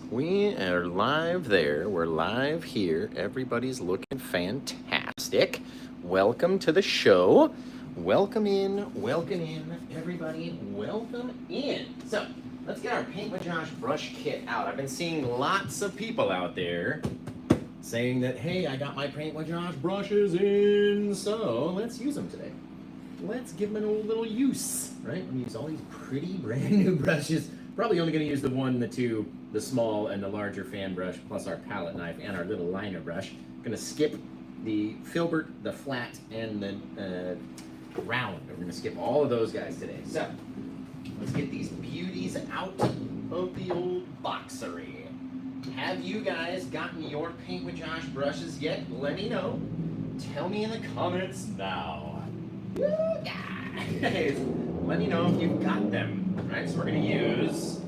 We are live there. We're live here. Everybody's looking fantastic. Welcome to the show. Welcome in, everybody. Welcome in. So, let's get our Paint with Josh brush kit out. I've been seeing lots of people out there saying that, hey, I got my Paint with Josh brushes in, so let's use them today. Let's give them a little use, right? We use all these pretty brand new brushes. Probably only going to use the one, the two, the small and the larger fan brush, plus our palette knife and our little liner brush. Going to skip the filbert, the flat, and the round. We're going to skip all of those guys today. So, let's get these beauties out of the old boxery. Have you guys gotten your Paint with Josh brushes yet? Let me know. Tell me in the comments now. Guys, let me know if you've got them. Right, so we're going to use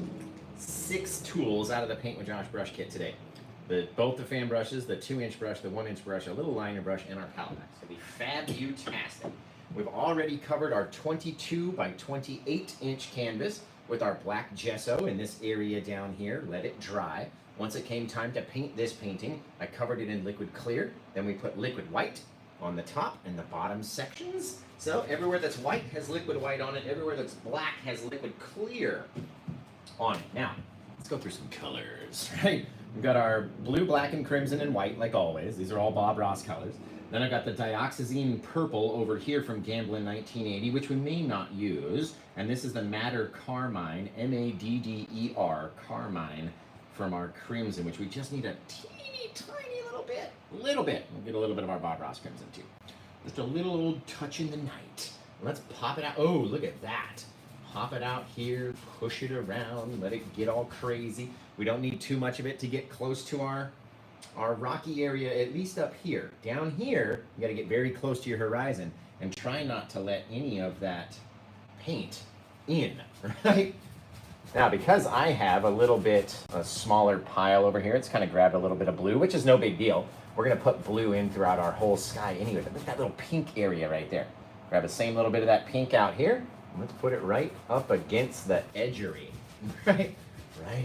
6 tools out of the Paint with Josh brush kit today. Both the fan brushes, the 2-inch brush, the 1-inch brush, a little liner brush, and our palette knife. It's going to be fabutastic. We've already covered our 22 by 28 inch canvas with our black gesso in this area down here. Let it dry. Once it came time to paint this painting, I covered it in liquid clear. Then we put liquid white on the top and the bottom sections. So everywhere that's white has liquid white on it. Everywhere that's black has liquid clear on it. Now, let's go through some colors, right? We've got our blue, black, and crimson and white, like always. These are all Bob Ross colors. Then I've got the dioxazine purple over here from Gamblin 1980, which we may not use. And this is the Madder Carmine, M-A-D-D-E-R, Carmine, from our crimson, which we just need a teeny tiny little bit. We'll get a little bit of our Bob Ross crimson too. Just a little old touch in the night. Let's pop it out. Oh, look at that. Pop it out here, push it around, let it get all crazy. We don't need too much of it to get close to our rocky area, at least up here. Down here, you gotta get very close to your horizon and try not to let any of that paint in, right? Now, because I have a smaller pile over here, it's kind of grabbed a little bit of blue, which is no big deal. We're going to put blue in throughout our whole sky anyway. But look at that little pink area right there. Grab the same little bit of that pink out here. And let's put it right up against the edgery. Right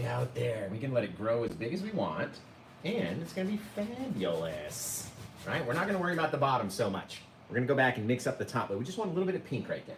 out there. We can let it grow as big as we want. And it's going to be fabulous. Right? We're not going to worry about the bottom so much. We're going to go back and mix up the top. But we just want a little bit of pink right there.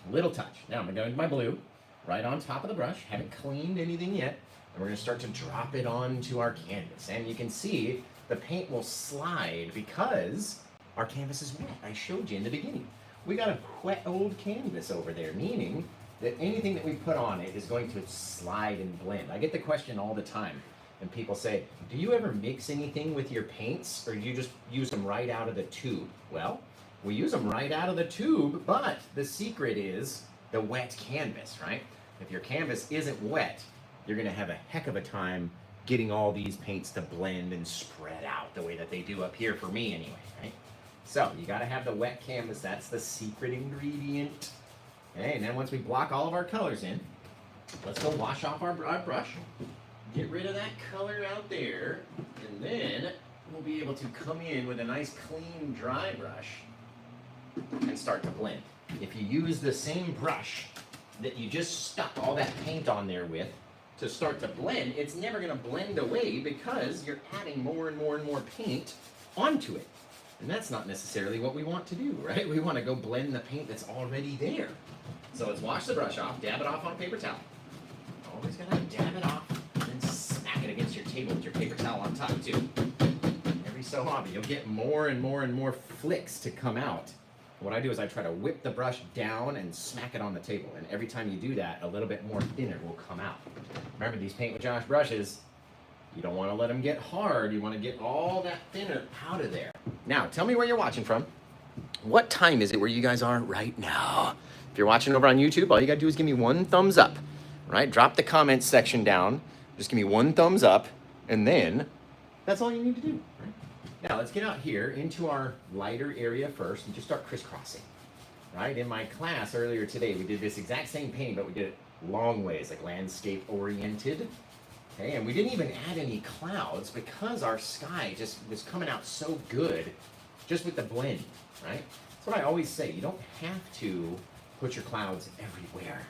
A little touch. Now I'm going to go into my blue. Right on top of the brush. Haven't cleaned anything yet. And we're going to start to drop it onto our canvas. And you can see the paint will slide because our canvas is wet. I showed you in the beginning. We got a wet old canvas over there, meaning that anything that we put on it is going to slide and blend. I get the question all the time, and people say, do you ever mix anything with your paints, or do you just use them right out of the tube? Well, we use them right out of the tube, but the secret is the wet canvas, right? If your canvas isn't wet, you're going to have a heck of a time getting all these paints to blend and spread out the way that they do up here for me anyway, right? So you got to have the wet canvas. That's the secret ingredient. Okay, and then once we block all of our colors in, let's go wash off our brush. Get rid of that color out there, and then we'll be able to come in with a nice clean dry brush and start to blend. If you use the same brush that you just stuck all that paint on there with to start to blend, it's never going to blend away because you're adding more and more and more paint onto it. And that's not necessarily what we want to do, right? We want to go blend the paint that's already there. So let's wash the brush off, dab it off on a paper towel. Always got to dab it off and then smack it against your table with your paper towel on top too. Every so often, you'll get more and more and more flicks to come out. What I do is I try to whip the brush down and smack it on the table. And every time you do that, a little bit more thinner will come out. Remember, these Paint with Josh brushes, you don't want to let them get hard. You want to get all that thinner out of there. Now, tell me where you're watching from. What time is it where you guys are right now? If you're watching over on YouTube, all you got to do is give me one thumbs up. Right? Drop the comments section down. Just give me one thumbs up. And then that's all you need to do. Right? Now, let's get out here into our lighter area first and just start crisscrossing, right? In my class earlier today, we did this exact same painting, but we did it long ways, like landscape oriented, okay? And we didn't even add any clouds because our sky just was coming out so good just with the blend, right? That's what I always say. You don't have to put your clouds everywhere.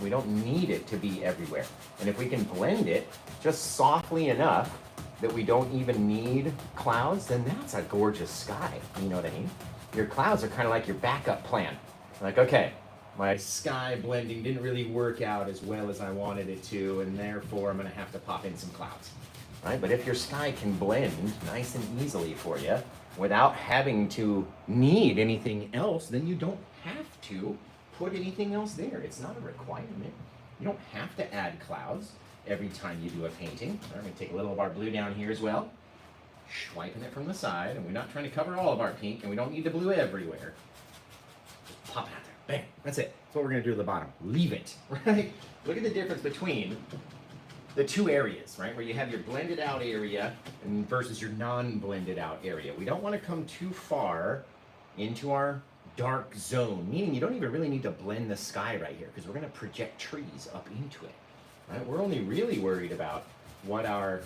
We don't need it to be everywhere. And if we can blend it just softly enough that we don't even need clouds, then that's a gorgeous sky. You know what I mean? Your clouds are kind of like your backup plan. Like, okay, my sky blending didn't really work out as well as I wanted it to, and therefore I'm gonna have to pop in some clouds, right? But if your sky can blend nice and easily for you without having to need anything else, then you don't have to put anything else there. It's not a requirement. You don't have to add clouds every time you do a painting. I'm gonna take a little of our blue down here as well, swiping it from the side, and we're not trying to cover all of our pink, and we don't need the blue everywhere. Just pop it out there, bam, that's it. That's what we're gonna do to the bottom. Leave it, right? Look at the difference between the two areas, right? Where you have your blended out area and versus your non-blended out area. We don't wanna come too far into our dark zone, meaning you don't even really need to blend the sky right here because we're gonna project trees up into it, right? We're only really worried about what our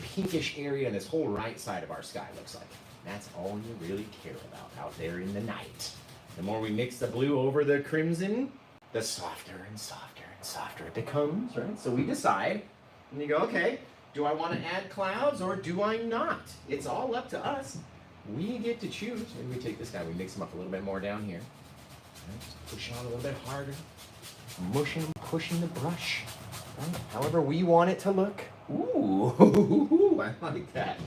pinkish area and this whole right side of our sky looks like. That's all you really care about out there in the night. The more we mix the blue over the crimson, the softer and softer and softer it becomes, right? So we decide, and you go, okay, do I want to add clouds or do I not? It's all up to us. We get to choose. Maybe we take this guy, we mix him up a little bit more down here. Right? Just push on a little bit harder. Mushing, pushing the brush. Right? However we want it to look. Ooh, I like that.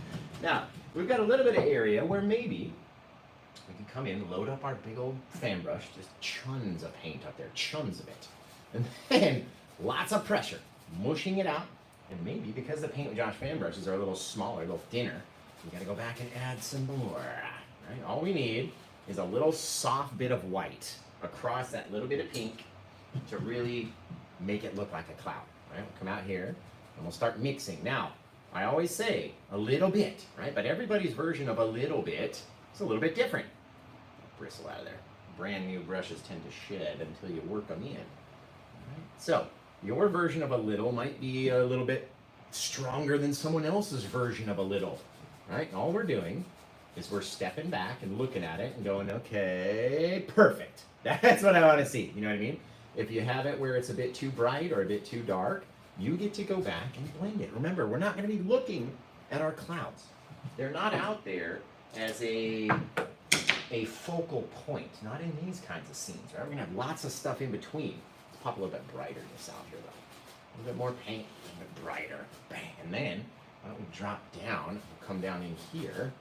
Now, we've got a little bit of area where maybe we can come in, load up our big old fan brush, just chons of paint up there, chons of it. And then lots of pressure, mushing it out. And maybe because the Paint with Josh fan brushes are a little smaller, a little thinner, we gotta go back and add some more, right? All we need is a little soft bit of white across that little bit of pink to really make it look like a cloud, right? We'll come out here and we'll start mixing. Now, I always say a little bit, right? But everybody's version of a little bit is a little bit different. Bristle out of there. Brand new brushes tend to shed until you work them in. Right? So, your version of a little might be a little bit stronger than someone else's version of a little. Right? And all we're doing is we're stepping back and looking at it and going, okay, perfect. That's what I want to see. You know what I mean? If you have it where it's a bit too bright or a bit too dark, you get to go back and blend it. Remember, we're not going to be looking at our clouds. They're not out there as a focal point, not in these kinds of scenes. Right? We're going to have lots of stuff in between. Let's pop a little bit brighter this out here, though. A little bit more paint, a little bit brighter. Bang. And then why don't we drop down, come down in here,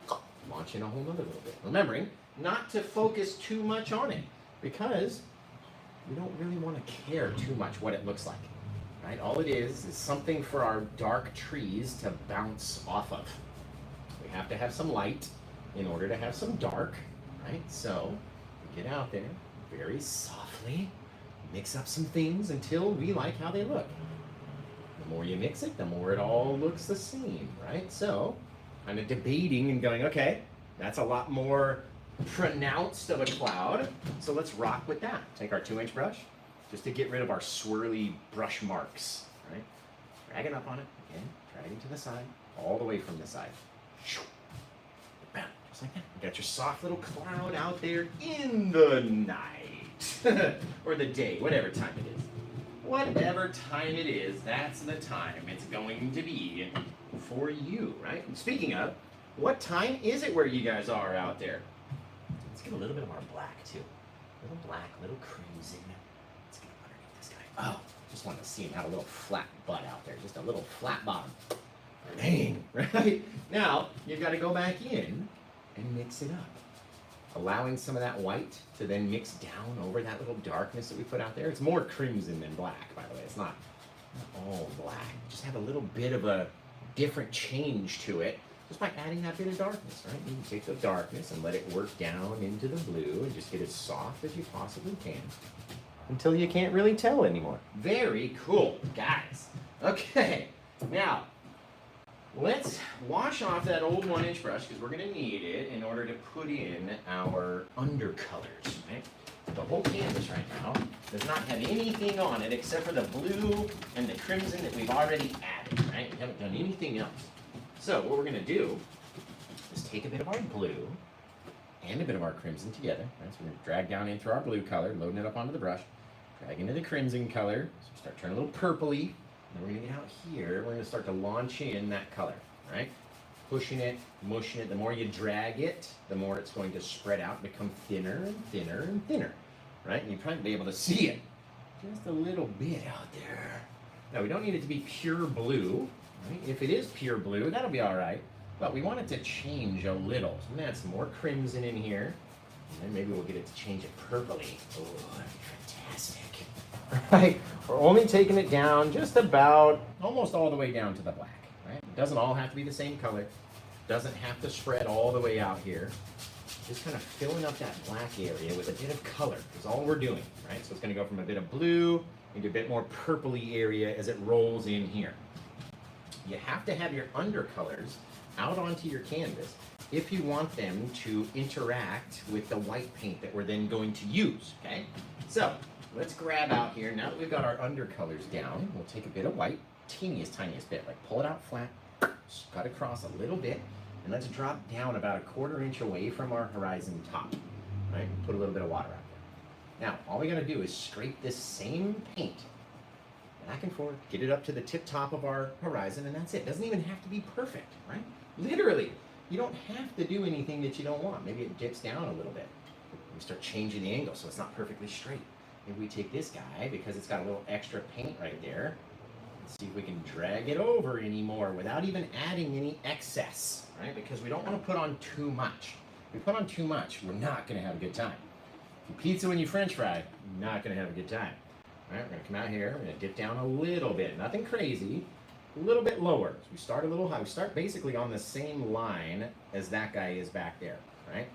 launch in a whole other little bit. Remembering not to focus too much on it because we don't really want to care too much what it looks like. Right? All it is something for our dark trees to bounce off of. We have to have some light in order to have some dark, right? So we get out there very softly, mix up some things until we like how they look. The more you mix it, the more it all looks the same, right? So, kind of debating and going, okay, that's a lot more pronounced of a cloud, so let's rock with that. Take our 2-inch brush, just to get rid of our swirly brush marks, right? Drag it up on it, again, drag it to the side, all the way from the side. Bam, just like that. You got your soft little cloud out there in the night, or the day, whatever time it is. Whatever time it is, that's the time it's going to be for you, right? And speaking of, what time is it where you guys are out there? Let's get a little bit of our black too. A little black, a little crimson. Let's get underneath this guy. Oh, just wanted to see him have a little flat butt out there, just a little flat bottom. Bang, right? Now, you've got to go back in and mix it up. Allowing some of that white to then mix down over that little darkness that we put out there. It's more crimson than black, by the way. It's not all black. Just have a little bit of a different change to it just by adding that bit of darkness, right? You can take the darkness and let it work down into the blue and just get as soft as you possibly can until you can't really tell anymore. Very cool, guys. Okay, now, let's wash off that old 1-inch brush because we're going to need it in order to put in our undercolors, right? The whole canvas right now does not have anything on it except for the blue and the crimson that we've already added, right? We haven't done anything else. So what we're going to do is take a bit of our blue and a bit of our crimson together, right? So we're going to drag down in through our blue color, loading it up onto the brush, Drag into the crimson color. So start turning a little purpley. Then we're going to get out here. We're going to start to launch in that color, right? Pushing it, mushing it. The more you drag it, the more it's going to spread out, become thinner and thinner and thinner, right? And you'll probably be able to see it just a little bit out there. Now, we don't need it to be pure blue, right? If it is pure blue, that'll be all right. But we want it to change a little. So I'm going to add some more crimson in here. And then maybe we'll get it to change it purpley. Oh, that'd be fantastic. Right? We're only taking it down just about, almost all the way down to the black. Right? It doesn't all have to be the same color. Doesn't have to spread all the way out here. Just kind of filling up that black area with a bit of color is all we're doing, right? So it's going to go from a bit of blue into a bit more purpley area as it rolls in here. You have to have your undercolors out onto your canvas if you want them to interact with the white paint that we're then going to use, okay? So let's grab out here. Now that we've got our undercolors down, we'll take a bit of white, tiniest bit, like pull it out flat, cut across a little bit, and let's drop down about 1/4 inch away from our horizon top, right? Put a little bit of water out there. Now, all we gotta do is scrape this same paint back and forth, get it up to the tip top of our horizon, and that's it. It doesn't even have to be perfect, right? Literally, you don't have to do anything that you don't want. Maybe it dips down a little bit. We start changing the angle so it's not perfectly straight. Maybe we take this guy, because it's got a little extra paint right there, and see if we can drag it over anymore without even adding any excess, right? Because we don't want to put on too much. If we put on too much, we're not going to have a good time. If you pizza when you French fry, you're not going to have a good time. All right, we're going to come out here, we're going to dip down a little bit, nothing crazy, a little bit lower. So we start a little high. We start basically on the same line as that guy is back there, right?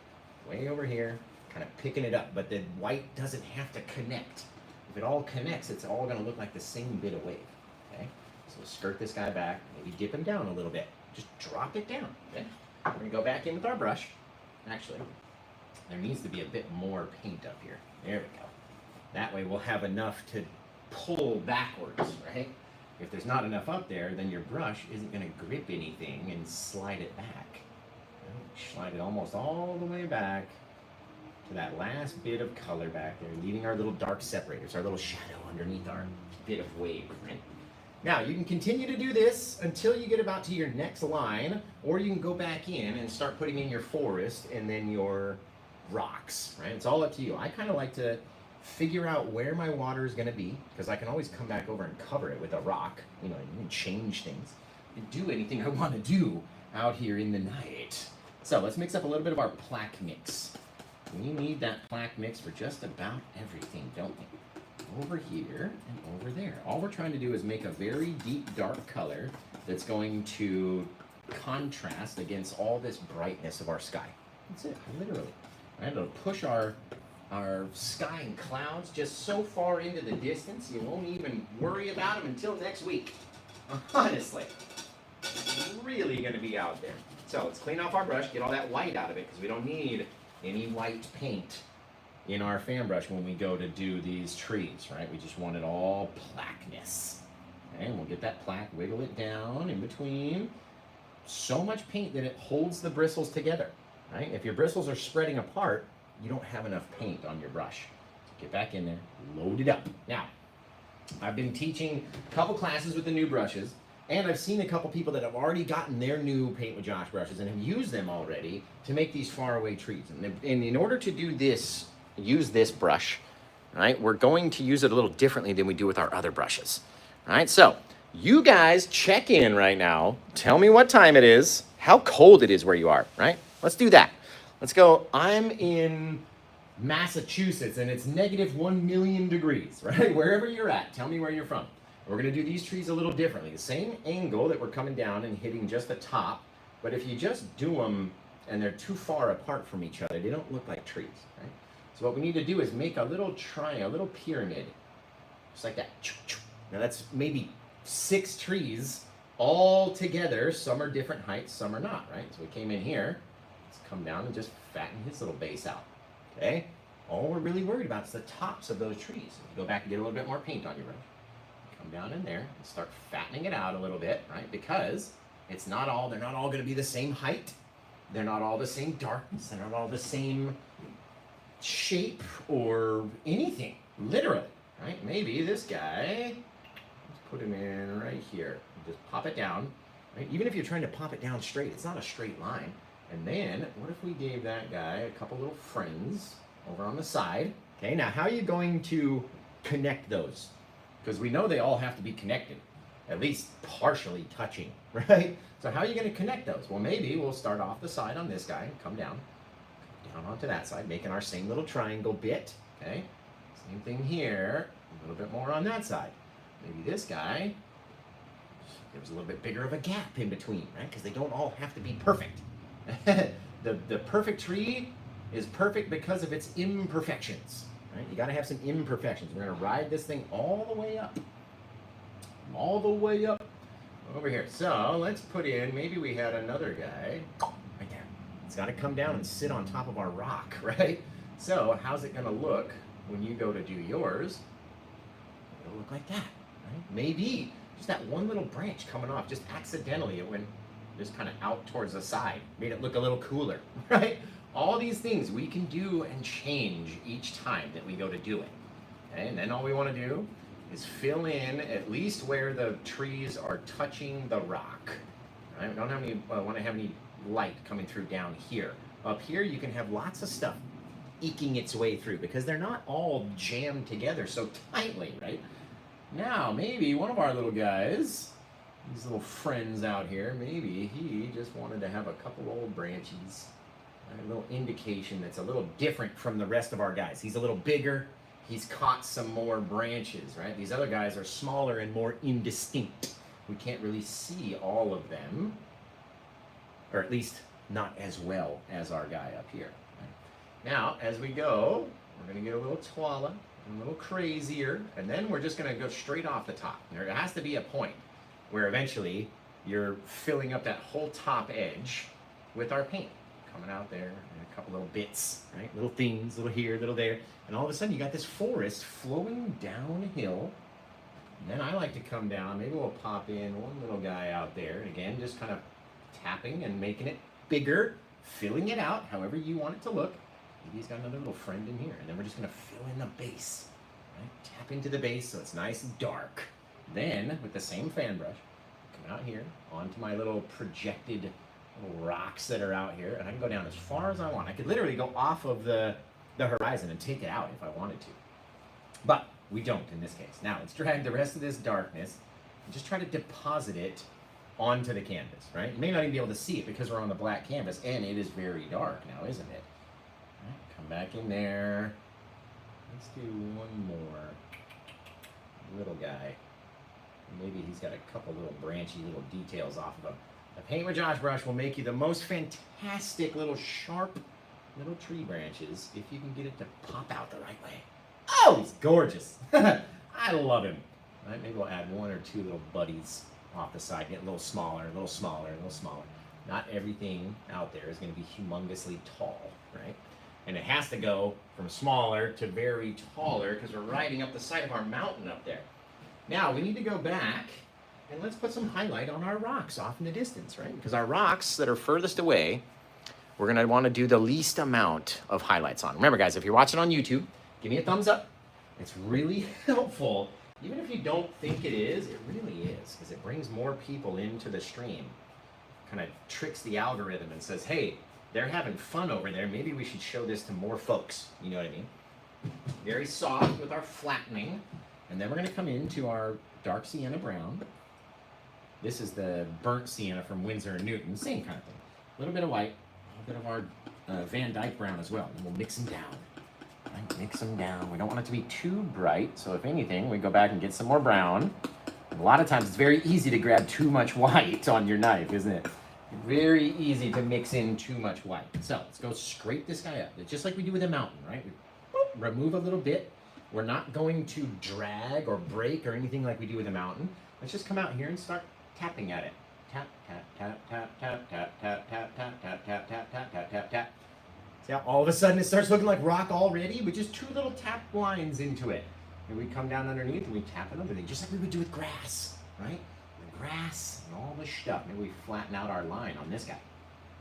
Way over here, kind of picking it up, but the white doesn't have to connect. If it all connects, it's all going to look like the same bit of wave, okay? So we'll skirt this guy back, maybe dip him down a little bit. Just drop it down, okay? We're going to go back in with our brush. Actually, there needs to be a bit more paint up here. There we go. That way we'll have enough to pull backwards, right? If there's not enough up there, then your brush isn't going to grip anything and slide it back. Right? Slide it almost all the way back to that last bit of color back there, leaving our little dark separators, our little shadow underneath our bit of wave, right? Now, you can continue to do this until you get about to your next line, or you can go back in and start putting in your forest and then your rocks, right? It's all up to you. I kind of like to figure out where my water is going to be, because I can always come back over and cover it with a rock, you know, and change things and do anything I want to do out here in the night. So let's mix up a little bit of our plaque mix. We need that plaque mix for just about everything, don't we? Over here and over there. All we're trying to do is make a very deep dark color that's going to contrast against all this brightness of our sky. That's it, literally. Right? It'll push our sky and clouds just so far into the distance you won't even worry about them until next week. Honestly, it's really going to be out there. So let's clean off our brush, get all that white out of it, because we don't need any white paint in our fan brush when we go to do these trees, right? We just want it all plaqueness. Okay, and we'll get that plaque, wiggle it down in between. So much paint that it holds the bristles together, right? If your bristles are spreading apart, you don't have enough paint on your brush. Get back in there, load it up. Now, I've been teaching a couple classes with the new brushes, and I've seen a couple people that have already gotten their new Paint with Josh brushes and have used them already to make these faraway trees. And in order to do this, use this brush, right, we're going to use it a little differently than we do with our other brushes. All right, so you guys check in right now. Tell me what time it is, how cold it is where you are, right? Let's do that. Let's go. I'm in Massachusetts and it's -1,000,000 degrees, right? Wherever you're at, tell me where you're from. We're going to do these trees a little differently. The same angle that we're coming down and hitting just the top, but if you just do them and they're too far apart from each other, they don't look like trees, right? So what we need to do is make a little triangle, a little pyramid, just like that. Now that's maybe 6 trees all together. Some are different heights, some are not, right? So we came in here. Come down and just fatten his little base out, okay? All we're really worried about is the tops of those trees. If you go back and get a little bit more paint on your brush, come down in there and start fattening it out a little bit, right? Because they're not all going to be the same height. They're not all the same darkness. They're not all the same shape or anything, literally, right? Maybe this guy, let's put him in right here. Just pop it down, right? Even if you're trying to pop it down straight, it's not a straight line. And then, what if we gave that guy a couple little friends over on the side? Okay, now how are you going to connect those? Because we know they all have to be connected, at least partially touching, right? So how are you going to connect those? Well, maybe we'll start off the side on this guy and come down onto that side, making our same little triangle bit, okay? Same thing here, a little bit more on that side. Maybe this guy, there's a little bit bigger of a gap in between, right? Because they don't all have to be perfect. The perfect tree is perfect because of its imperfections, right? You got to have some imperfections. We're going to ride this thing all the way up. All the way up over here. So let's put in, maybe we had another guy right there. It's got to come down and sit on top of our rock, right? So how's it going to look when you go to do yours? It'll look like that, right? Maybe just that one little branch coming off, just accidentally, it went just kind of out towards the side, made it look a little cooler, right? All these things we can do and change each time that we go to do it. Okay? And then all we want to do is fill in at least where the trees are touching the rock. Right? We don't have any, want to have any light coming through down here. Up here you can have lots of stuff eking its way through because they're not all jammed together so tightly, right? Now maybe one of our little guys, these little friends out here, maybe he just wanted to have a couple old branches, a little indication that's a little different from the rest of our guys. He's a little bigger, he's caught some more branches, right? These other guys are smaller and more indistinct. We can't really see all of them, or at least not as well as our guy up here. Right? Now, as we go, we're gonna get a little taller, a little crazier, and then we're just gonna go straight off the top. There has to be a point where eventually you're filling up that whole top edge with our paint. Coming out there, and a couple little bits, right? Little things, little here, little there. And all of a sudden you got this forest flowing downhill. And then I like to come down, maybe we'll pop in one little guy out there. And again, just kind of tapping and making it bigger, filling it out however you want it to look. Maybe he's got another little friend in here. And then we're just gonna fill in the base, right? Tap into the base so it's nice and dark. Then, with the same fan brush, come out here onto my little projected little rocks that are out here, and I can go down as far as I want. I could literally go off of the horizon and take it out if I wanted to. But we don't in this case. Now, let's drag the rest of this darkness and just try to deposit it onto the canvas, right? You may not even be able to see it because we're on the black canvas, and it is very dark now, isn't it? All right, come back in there. Let's do one more little guy. Maybe he's got a couple little branchy little details off of him. The Paint with Josh brush will make you the most fantastic little sharp little tree branches if you can get it to pop out the right way. Oh, he's gorgeous. I love him. All right, maybe we'll add one or two little buddies off the side, get a little smaller, a little smaller, a little smaller. Not everything out there is going to be humongously tall, right? And it has to go from smaller to very taller because we're riding up the side of our mountain up there. Now, we need to go back and let's put some highlight on our rocks off in the distance, right? Because our rocks that are furthest away, we're going to want to do the least amount of highlights on. Remember, guys, if you're watching on YouTube, give me a thumbs up. It's really helpful. Even if you don't think it is, it really is, because it brings more people into the stream. Kind of tricks the algorithm and says, hey, they're having fun over there. Maybe we should show this to more folks. You know what I mean? Very soft with our flattening. And then we're going to come into our dark sienna brown. This is the burnt sienna from Winsor & Newton. Same kind of thing. A little bit of white, a little bit of our Van Dyke brown as well. And we'll mix them down. Right? Mix them down. We don't want it to be too bright. So if anything, we go back and get some more brown. And a lot of times it's very easy to grab too much white on your knife, isn't it? Very easy to mix in too much white. So let's go scrape this guy up. Just like we do with a mountain, right? We remove a little bit. We're not going to drag or break or anything like we do with a mountain. Let's just come out here and start tapping at it. Tap, tap, tap, tap, tap, tap, tap, tap, tap, tap, tap, tap, tap, tap, tap, tap. See how all of a sudden it starts looking like rock already with just two little tap lines into it. And we come down underneath and we tap another thing, just like we would do with grass, right? The grass and all this stuff. Maybe we flatten out our line on this guy.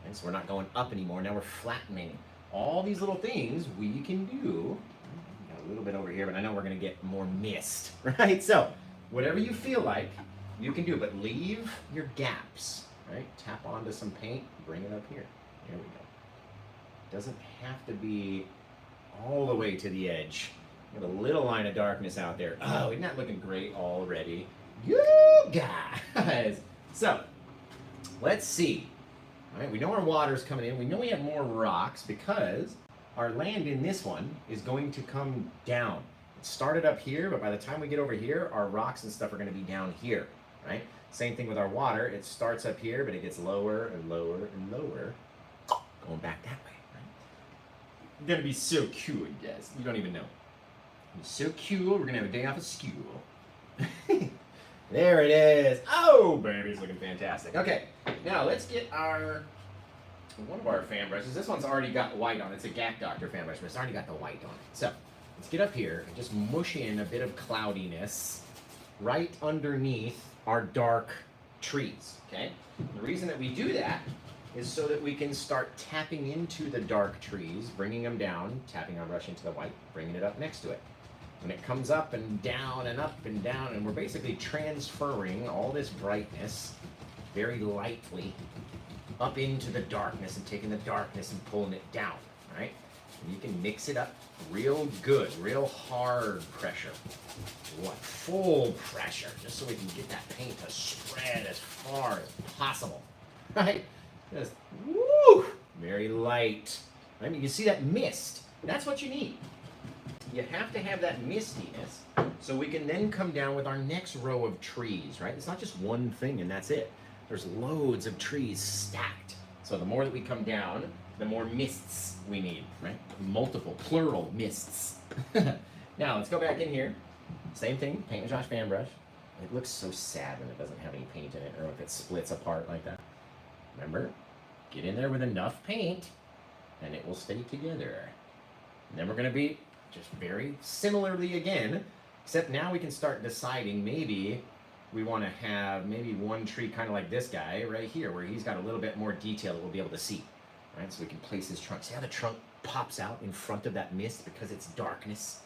And so we're not going up anymore. Now we're flattening. All these little things we can do. a little bit over here, but I know we're going to get more mist, right? So whatever you feel like, you can do, but leave your gaps, right? Tap onto some paint, bring it up here. There we go. Doesn't have to be all the way to the edge. Got a little line of darkness out there. Oh, isn't that looking great already? You guys. So, let's see. All right, we know our water's coming in. We know we have more rocks because our land in this one is going to come down. It started up here, but by the time we get over here, our rocks and stuff are going to be down here, right? Same thing with our water. It starts up here, but it gets lower and lower and lower, going back that way, right? It's going to be so cool, guys. You don't even know. It's so cool. We're going to have a day off of school. There it is. Oh, baby, it's looking fantastic. Okay, now let's get one of our fan brushes. This one's already got white on it. It's a GAC Doctor fan brush, but it's already got the white on it. So let's get up here and just mush in a bit of cloudiness right underneath our dark trees, okay? The reason that we do that is so that we can start tapping into the dark trees, bringing them down, tapping our brush into the white, bringing it up next to it. When it comes up and down and up and down, and we're basically transferring all this brightness very lightly up into the darkness and taking the darkness and pulling it down, right? And you can mix it up real good, real hard pressure. We want full pressure, just so we can get that paint to spread as far as possible, right? Just, woo, very light. I mean, you see that mist? That's what you need. You have to have that mistiness so we can then come down with our next row of trees, right? It's not just one thing and that's it. There's loads of trees stacked. So the more that we come down, the more mists we need, right? Multiple, plural mists. Now, let's go back in here. Same thing, paint with Josh fan brush. It looks so sad when it doesn't have any paint in it, or if it splits apart like that. Remember, get in there with enough paint, and it will stay together. And then we're gonna be just very similarly again, except now we can start deciding maybe we want to have maybe one tree kind of like this guy right here, where he's got a little bit more detail that we'll be able to see, right? So we can place his trunk. See how the trunk pops out in front of that mist because it's darkness,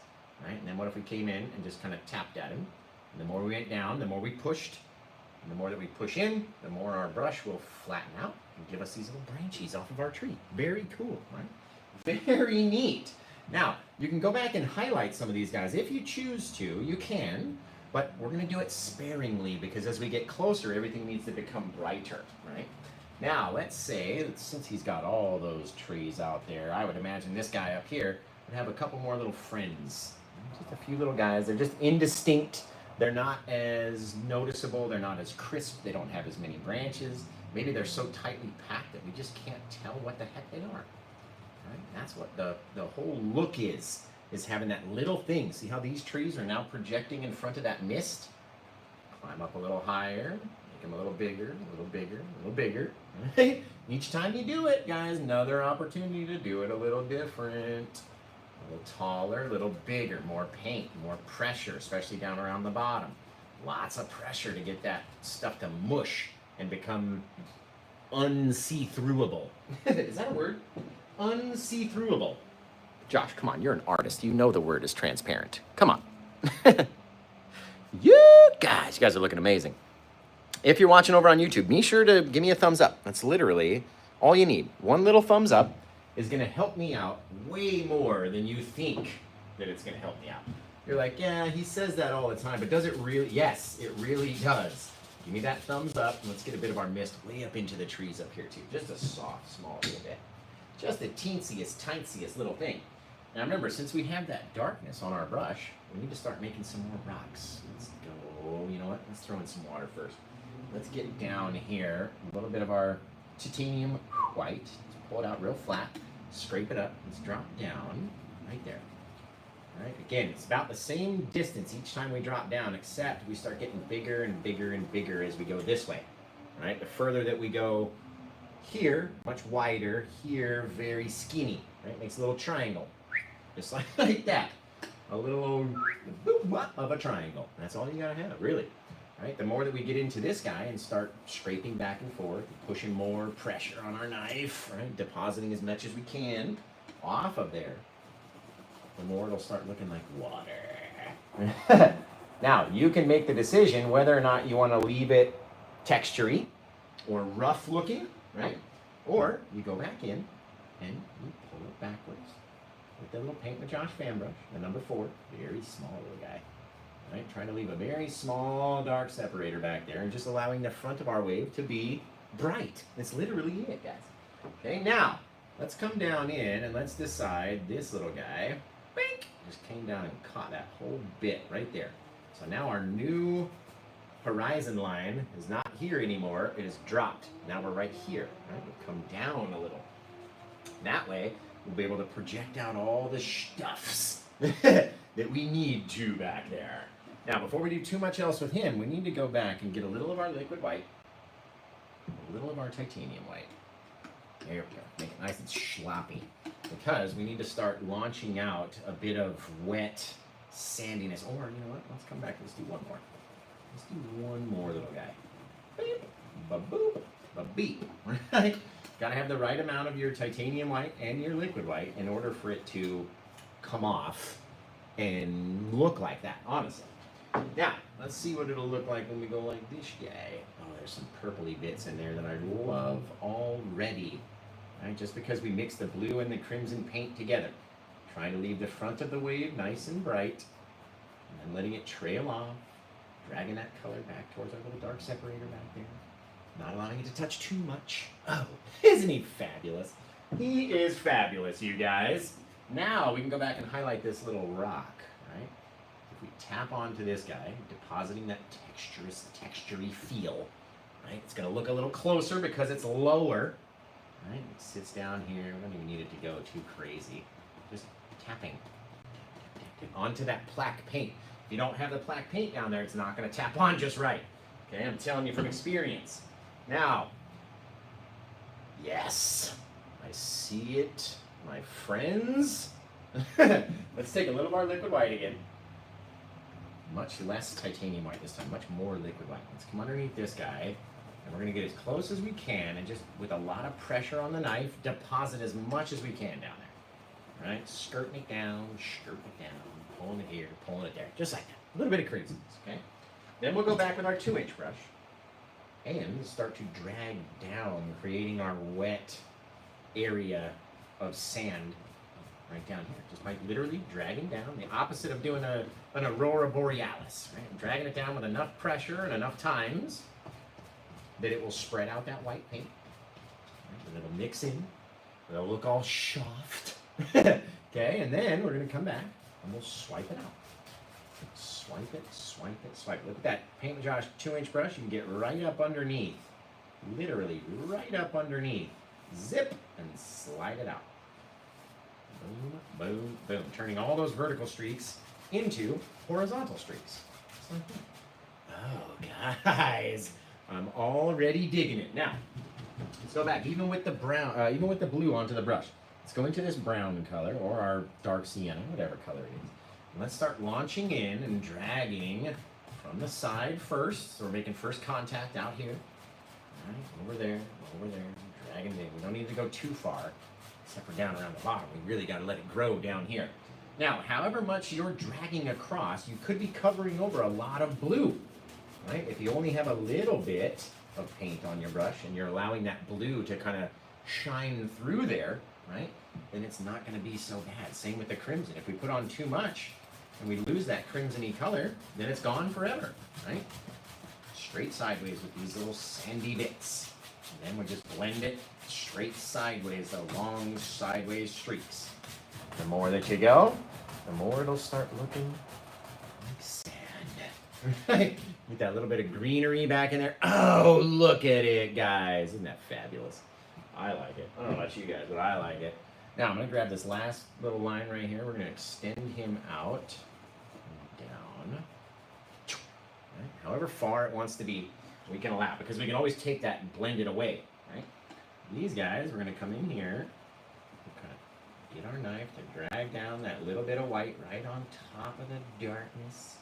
right? And then what if we came in and just kind of tapped at him? And the more we went down, the more we pushed. And the more that we push in, the more our brush will flatten out and give us these little branchies off of our tree. Very cool, right? Very neat. Now, you can go back and highlight some of these guys. If you choose to, you can, but we're going to do it sparingly because as we get closer, everything needs to become brighter, right? Now, let's say, since he's got all those trees out there, I would imagine this guy up here would have a couple more little friends. Just a few little guys. They're just indistinct. They're not as noticeable. They're not as crisp. They don't have as many branches. Maybe they're so tightly packed that we just can't tell what the heck they are. Right? That's what the whole look is having that little thing. See how these trees are now projecting in front of that mist? Climb up a little higher, make them a little bigger, a little bigger, a little bigger. Right? Each time you do it, guys, another opportunity to do it a little different. A little taller, a little bigger, more paint, more pressure, especially down around the bottom. Lots of pressure to get that stuff to mush and become unsee-throughable. Is that a word? Unsee-throughable. Josh, come on, you're an artist. You know the word is transparent. Come on. You guys are looking amazing. If you're watching over on YouTube, be sure to give me a thumbs up. That's literally all you need. One little thumbs up is going to help me out way more than you think that it's going to help me out. You're like, yeah, he says that all the time, but does it really? Yes, it really does. Give me that thumbs up, and let's get a bit of our mist way up into the trees up here, too. Just a soft, small little bit. Just the teensiest, tiniest little thing. Now remember, since we have that darkness on our brush, we need to start making some more rocks. Let's go, you know what? Let's throw in some water first. Let's get down here, a little bit of our titanium white. Let's pull it out real flat, scrape it up. Let's drop down right there. All right, again, it's about the same distance each time we drop down, except we start getting bigger and bigger and bigger as we go this way. All right, the further that we go here, much wider, here, very skinny, right? Makes a little triangle, just like that. A little of a triangle. That's all you gotta have, really. Right? The more that we get into this guy and start scraping back and forth, pushing more pressure on our knife, right? Depositing as much as we can off of there. the more it'll start looking like water. Now, you can make the decision whether or not you want to leave it textury or rough looking, right? Or you go back in and you pull it backwards with the little Paint with Josh fan brush, the number 4, very small little guy. Right? Trying to leave a very small dark separator back there and just allowing the front of our wave to be bright. That's literally it, guys. Okay, now, let's come down in and let's decide this little guy, bink, just came down and caught that whole bit right there. So now our new horizon line is not here anymore, it is dropped. Now we're right here, right? We'll come down a little. That way, we'll be able to project out all the stuffs that we need to back there. Now, before we do too much else with him, we need to go back and get a little of our liquid white, a little of our titanium white. There we go. Make it nice and sloppy. Because we need to start launching out a bit of wet sandiness. Or, you know what? Let's come back and let's do one more. Let's do one more little guy. Beep, ba-boop, ba-beep. Right? Gotta have the right amount of your titanium white and your liquid white in order for it to come off and look like that, honestly. Now, let's see what it'll look like when we go like this guy. Oh, there's some purpley bits in there that I love already. Right? Just because we mix the blue and the crimson paint together. Trying to leave the front of the wave nice and bright. And then letting it trail off. Dragging that color back towards our little dark separator back there. Not allowing it to touch too much. Oh, isn't he fabulous? He is fabulous, you guys. Now we can go back and highlight this little rock, right? If we tap onto this guy, depositing that textury feel, right? It's gonna look a little closer because it's lower, right? It sits down here. We don't even need it to go too crazy. Just tapping onto that plaque paint. If you don't have the plaque paint down there, it's not gonna tap on just right. Okay, I'm telling you from experience. Now, yes, I see it, my friends. Let's take a little of our liquid white again. Much less titanium white this time, much more liquid white. Let's come underneath this guy, and we're gonna get as close as we can, and just with a lot of pressure on the knife, deposit as much as we can down there. Right? Skirting it down, pulling it here, pulling it there, just like that. A little bit of craziness, okay? Then we'll go back with our 2-inch brush and start to drag down, creating our wet area of sand right down here. Just by literally dragging down, the opposite of doing an aurora borealis, right? I'm dragging it down with enough pressure and enough times that it will spread out that white paint, right? And it'll mix in, it'll look all soft. Okay, and then we're gonna come back and we'll swipe it out. Swipe it, swipe it, swipe it. Look at that Paint with Josh 2-inch brush. You can get right up underneath. Literally right up underneath. Zip and slide it out. Boom, boom, boom. Turning all those vertical streaks into horizontal streaks. Just like that. Oh, guys. I'm already digging it. Now, let's go back. Even with the brown, even with the blue onto the brush. Let's go into this brown color or our dark sienna, whatever color it is. Let's start launching in and dragging from the side first. So we're making first contact out here. All right, over there, dragging it in. We don't need to go too far, except for down around the bottom. We really got to let it grow down here. Now, however much you're dragging across, you could be covering over a lot of blue, right? If you only have a little bit of paint on your brush and you're allowing that blue to kind of shine through there, right? Then it's not going to be so bad. Same with the crimson. If we put on too much, and we lose that crimson-y color, then it's gone forever, right? Straight sideways with these little sandy bits. And then we just blend it straight sideways, the long sideways streaks. The more that you go, the more it'll start looking like sand. Right? With that little bit of greenery back in there. Oh, look at it, guys. Isn't that fabulous? I like it. I don't know about you guys, but I like it. Now, I'm going to grab this last little line right here. We're going to extend him out and down. Right? However far it wants to be, we can allow, because we can always take that and blend it away. Right? These guys, we're going to come in here, kind of get our knife to drag down that little bit of white right on top of the darkness,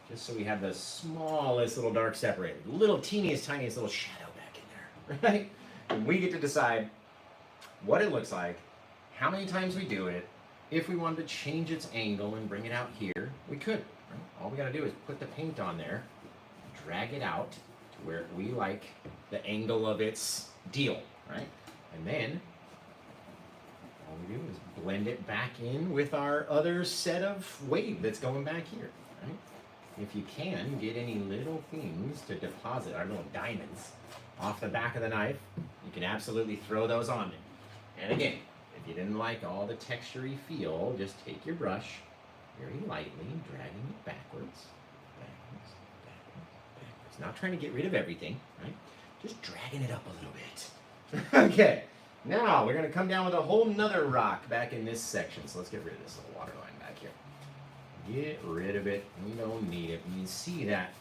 just so we have the smallest little dark separator, the little teeniest, tiniest little shadow back in there. Right? And we get to decide what it looks like, how many times we do it, If we wanted to change its angle and bring it out here, we could. Right? All we got to do is put the paint on there, drag it out to where we like the angle of its deal, right? And then all we do is blend it back in with our other set of wave that's going back here, right? If you can get any little things to deposit, our little diamonds, off the back of the knife, you can absolutely throw those on there. And again, if you didn't like all the texture-y feel, just take your brush, very lightly, dragging it backwards, backwards, backwards, backwards. Not trying to get rid of everything, right? Just dragging it up a little bit. Okay, now we're going to come down with a whole nother rock back in this section. So let's get rid of this little water line back here. Get rid of it. We don't need it. You can see that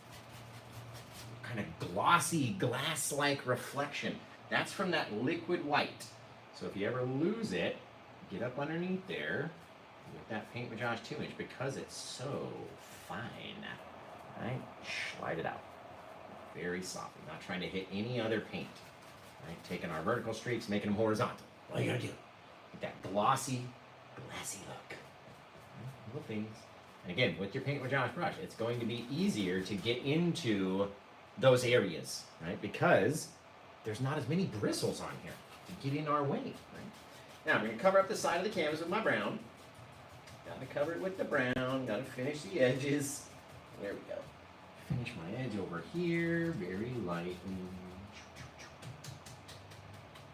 kind of glossy, glass-like reflection. That's from that liquid white. So if you ever lose it, get up underneath there with that Paint with Josh 2-inch because it's so fine. Right? Slide it out. Very softly. Not trying to hit any other paint. Right? Taking our vertical streaks, making them horizontal. All you gotta do. Get that glossy, glassy look. Right? Little things. And again, with your Paint with Josh brush, it's going to be easier to get into those areas, right? Because there's not as many bristles on here to get in our way, right? Now, I'm going to cover up the side of the canvas with my brown. Got to cover it with the brown. Got to finish the edges. There we go. Finish my edge over here, very light.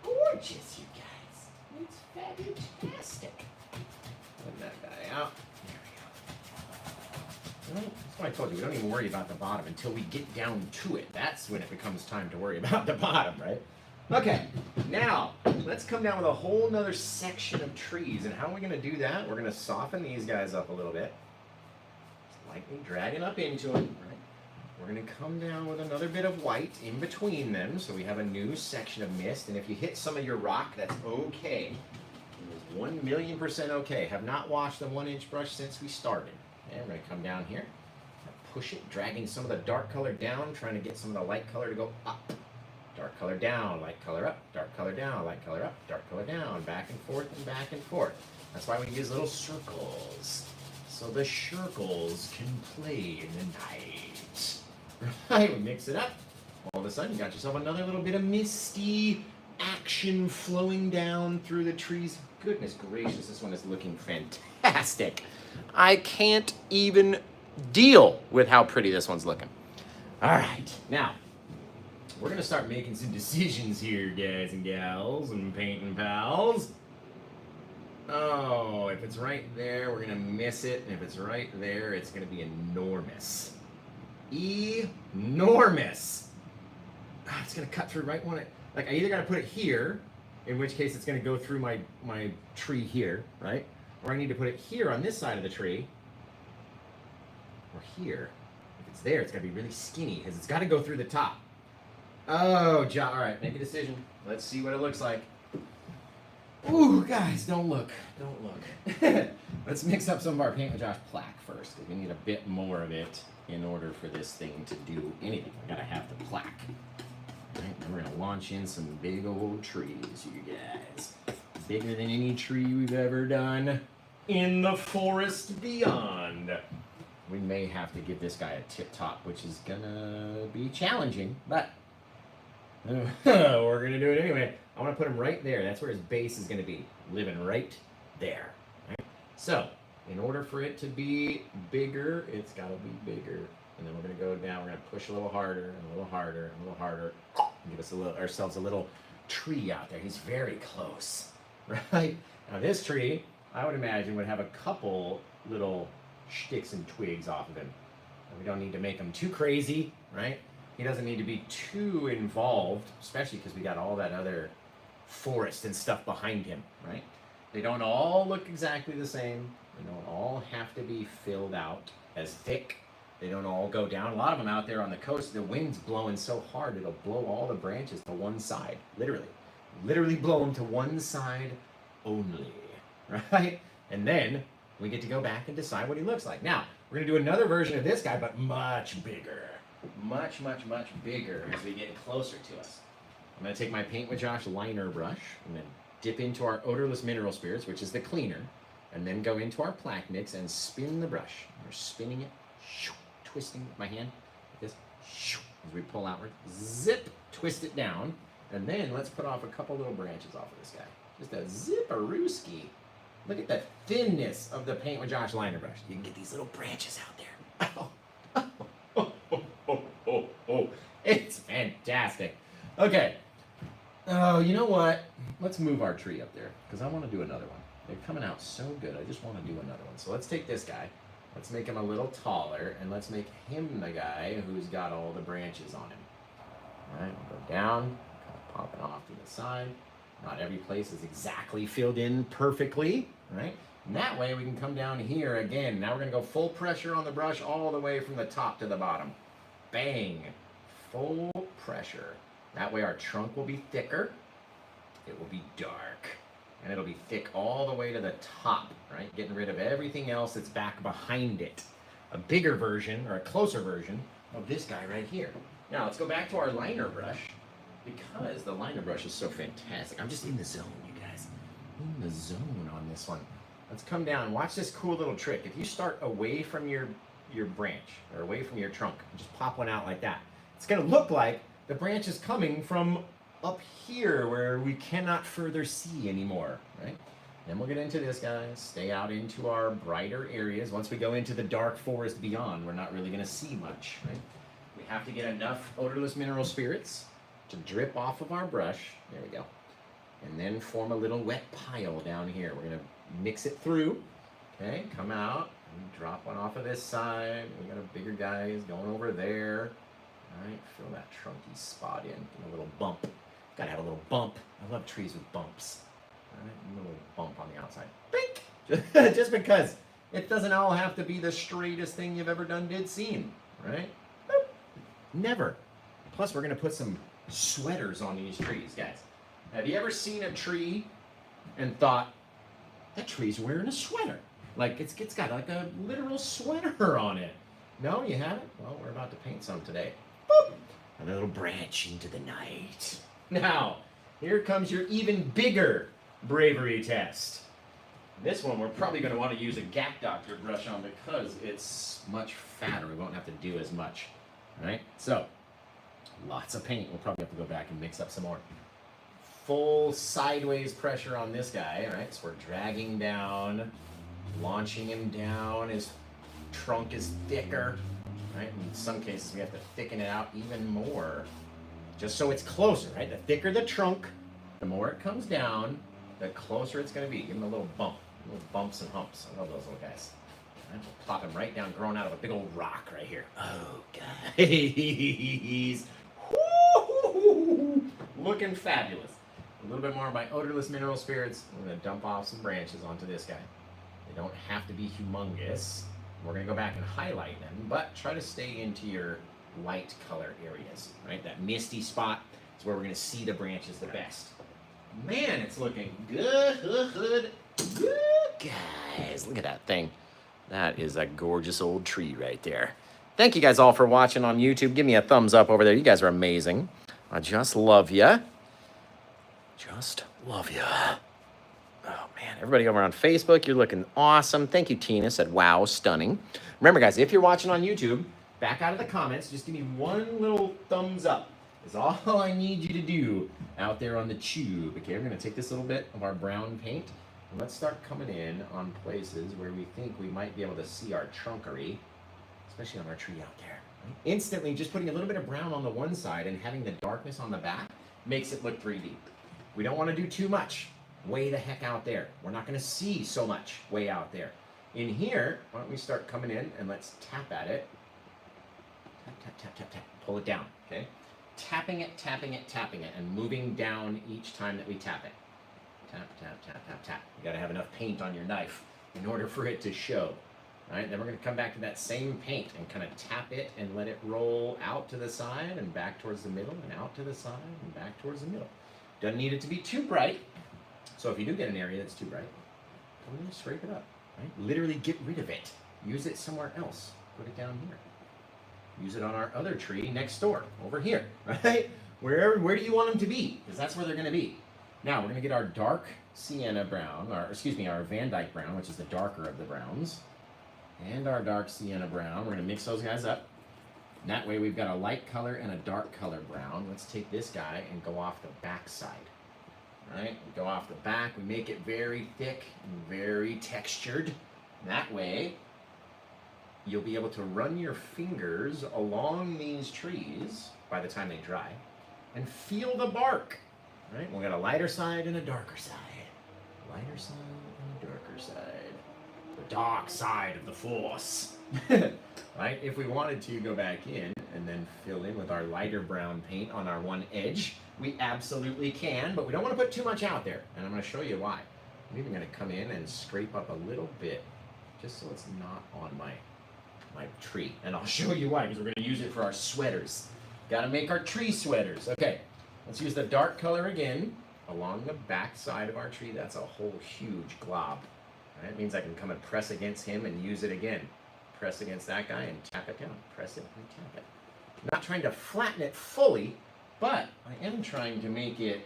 Gorgeous, you guys. It's fantastic. Let that guy out. That's why I told you, we don't even worry about the bottom until we get down to it. That's when it becomes time to worry about the bottom, right? Okay, now, let's come down with a whole nother section of trees. And how are we going to do that? We're going to soften these guys up a little bit. Lightly dragging up into them, right? We're going to come down with another bit of white in between them, so we have a new section of mist. And if you hit some of your rock, that's okay. It was 1,000,000% okay. Have not washed the 1-inch brush since we started. And we're going to come down here, push it, dragging some of the dark color down, trying to get some of the light color to go up. Dark color down, light color up, dark color down, light color up, dark color down, back and forth and back and forth. That's why we use little circles, so the circles can play in the night. Right, we mix it up. All of a sudden, you got yourself another little bit of misty action flowing down through the trees. Goodness gracious, this one is looking fantastic. I can't even deal with how pretty this one's looking. All right, now, we're going to start making some decisions here, guys and gals and painting pals. Oh, if it's right there, we're going to miss it. And if it's right there, it's going to be enormous. Enormous. It's going to cut through right one. Like, I either got to put it here, in which case it's going to go through my tree here, right? Or I need to put it here on this side of the tree. Or here. If it's there, it's got to be really skinny because it's got to go through the top. Oh, all right, make a decision. Let's see what it looks like. Ooh, guys, don't look. Don't look. Let's mix up some of our Paint with Josh plaque first, because we need a bit more of it in order for this thing to do anything. We gotta have the plaque. All right, then we're gonna launch in some big old trees, you guys. Bigger than any tree we've ever done in the forest beyond. We may have to give this guy a tip top, which is gonna be challenging, but we're gonna do it anyway. I want to put him right there. That's where his base is going to be, living right there. Right? So, in order for it to be bigger, it's got to be bigger. And then we're going to go down. We're going to push a little harder and a little harder and a little harder. And give us ourselves a little tree out there. He's very close, right? Now this tree, I would imagine, would have a couple little sticks and twigs off of him. And we don't need to make him too crazy, right? He doesn't need to be too involved, especially because we got all that other forest and stuff behind him, right? They don't all look exactly the same. They don't all have to be filled out as thick. They don't all go down. A lot of them out there on the coast, the wind's blowing so hard it'll blow all the branches to one side, literally blow them to one side only, right? And then we get to go back and decide what he looks like. Now, we're going to do another version of this guy, but much bigger. Much bigger as we get closer to us. I'm going to take my Paint with Josh liner brush. I'm going to dip into our odorless mineral spirits, which is the cleaner. and then go into our plaque mix and spin the brush. We're spinning it, twisting with my hand, like this, as we pull outward, zip, twist it down, and then let's put off a couple little branches off of this guy. Just a zip-a-rooski. Look at the thinness of the Paint with Josh liner brush. You can get these little branches out there. Oh. It's fantastic. Okay. Oh, you know what? Let's move our tree up there, because I want to do another one. They're coming out so good. I just want to do another one. So let's take this guy. Let's make him a little taller, and let's make him the guy who's got all the branches on him. All right, we'll go down, kind of popping off to the side. Not every place is exactly filled in perfectly, right? And that way we can come down here again. Now we're going to go full pressure on the brush all the way from the top to the bottom. Bang! Full pressure. That way our trunk will be thicker, it will be dark, and it'll be thick all the way to the top, right? Getting rid of everything else that's back behind it. A bigger version, or a closer version, of this guy right here. Now let's go back to our liner brush, because the liner brush is so fantastic. I'm just in the zone, you guys. In the zone on this one. Let's come down and watch this cool little trick. If you start away from your branch, or away from your trunk, just pop one out like that. It's gonna look like the branch is coming from up here where we cannot further see anymore, right? Then we'll get into this, guys. Stay out into our brighter areas. Once we go into the dark forest beyond, we're not really gonna see much, right? We have to get enough odorless mineral spirits to drip off of our brush. There we go. And then form a little wet pile down here. We're gonna mix it through, okay? Come out and drop one off of this side. We got a bigger guys going over there. All right, fill that trunky spot in. Give a little bump. Gotta have a little bump. I love trees with bumps. All right, a little bump on the outside. Bink! Just because it doesn't all have to be the straightest thing you've ever seen, right? Boop. Never. Plus, we're gonna put some sweaters on these trees, guys. Have you ever seen a tree and thought, that tree's wearing a sweater? Like, it's got like a literal sweater on it. No, you haven't? Well, we're about to paint some today. Boop! A little branch into the night. Now, here comes your even bigger bravery test. This one we're probably going to want to use a Gap Doctor brush on because it's much fatter. We won't have to do as much. All right? So, lots of paint. We'll probably have to go back and mix up some more. Full sideways pressure on this guy. All right? So we're dragging down, launching him down. His trunk is thicker. Right? In some cases, we have to thicken it out even more, just so it's closer, right? The thicker the trunk, the more it comes down, the closer it's going to be. Give them a little bump, little bumps and humps. I love those little guys. Right? We'll plop him right down, growing out of a big old rock right here. Oh, guys. Woo-hoo-hoo-hoo. Looking fabulous. A little bit more of my odorless mineral spirits. I'm going to dump off some branches onto this guy. They don't have to be humongous. We're going to go back and highlight them, but try to stay into your light color areas, right? That misty spot is where we're going to see the branches the best. Man, it's looking good. Guys, look at that thing. That is a gorgeous old tree right there. Thank you guys all for watching on YouTube. Give me a thumbs up over there. You guys are amazing. I just love ya. Just love ya. Oh, man. Everybody over on Facebook, you're looking awesome. Thank you, Tina. Said, wow, stunning. Remember, guys, if you're watching on YouTube, back out of the comments, just give me one little thumbs up. Is all I need you to do out there on the tube. Okay, we're going to take this little bit of our brown paint, and let's start coming in on places where we think we might be able to see our trunkery, especially on our tree out there. Right? Instantly, just putting a little bit of brown on the one side and having the darkness on the back makes it look 3D. We don't want to do too much. Way the heck out there. We're not going to see so much way out there. In here, why don't we start coming in and let's tap at it. Tap, tap, tap, tap, tap. Pull it down, okay? Tapping it, tapping it, tapping it, and moving down each time that we tap it. Tap, tap, tap, tap, tap. You got to have enough paint on your knife in order for it to show. All right, then we're going to come back to that same paint and kind of tap it and let it roll out to the side and back towards the middle and out to the side and back towards the middle. Doesn't need it to be too bright. So if you do get an area that's too bright, come in and scrape it up, right? Literally get rid of it. Use it somewhere else. Put it down here. Use it on our other tree next door, over here, right? Where do you want them to be? Because that's where they're going to be. Now we're going to get our dark Sienna brown, or excuse me, our Van Dyke brown, which is the darker of the browns, and our dark Sienna brown. We're going to mix those guys up. And that way we've got a light color and a dark color brown. Let's take this guy and go off the back side. All right, we go off the back. We make it very thick and very textured. That way you'll be able to run your fingers along these trees by the time they dry and feel the bark. Right? We got a lighter side and a darker side. Lighter side and a darker side. The dark side of the force. Right? If we wanted to go back in and then fill in with our lighter brown paint on our one edge, we absolutely can, but we don't want to put too much out there. And I'm going to show you why. I'm even going to come in and scrape up a little bit just so it's not on my tree. And I'll show you why, because we're going to use it for our sweaters. Got to make our tree sweaters. Okay, let's use the dark color again along the back side of our tree. That's a whole huge glob. That means I can come and press against him and use it again. Press against that guy and tap it down. Press it and tap it. I'm not trying to flatten it fully, but I am trying to make it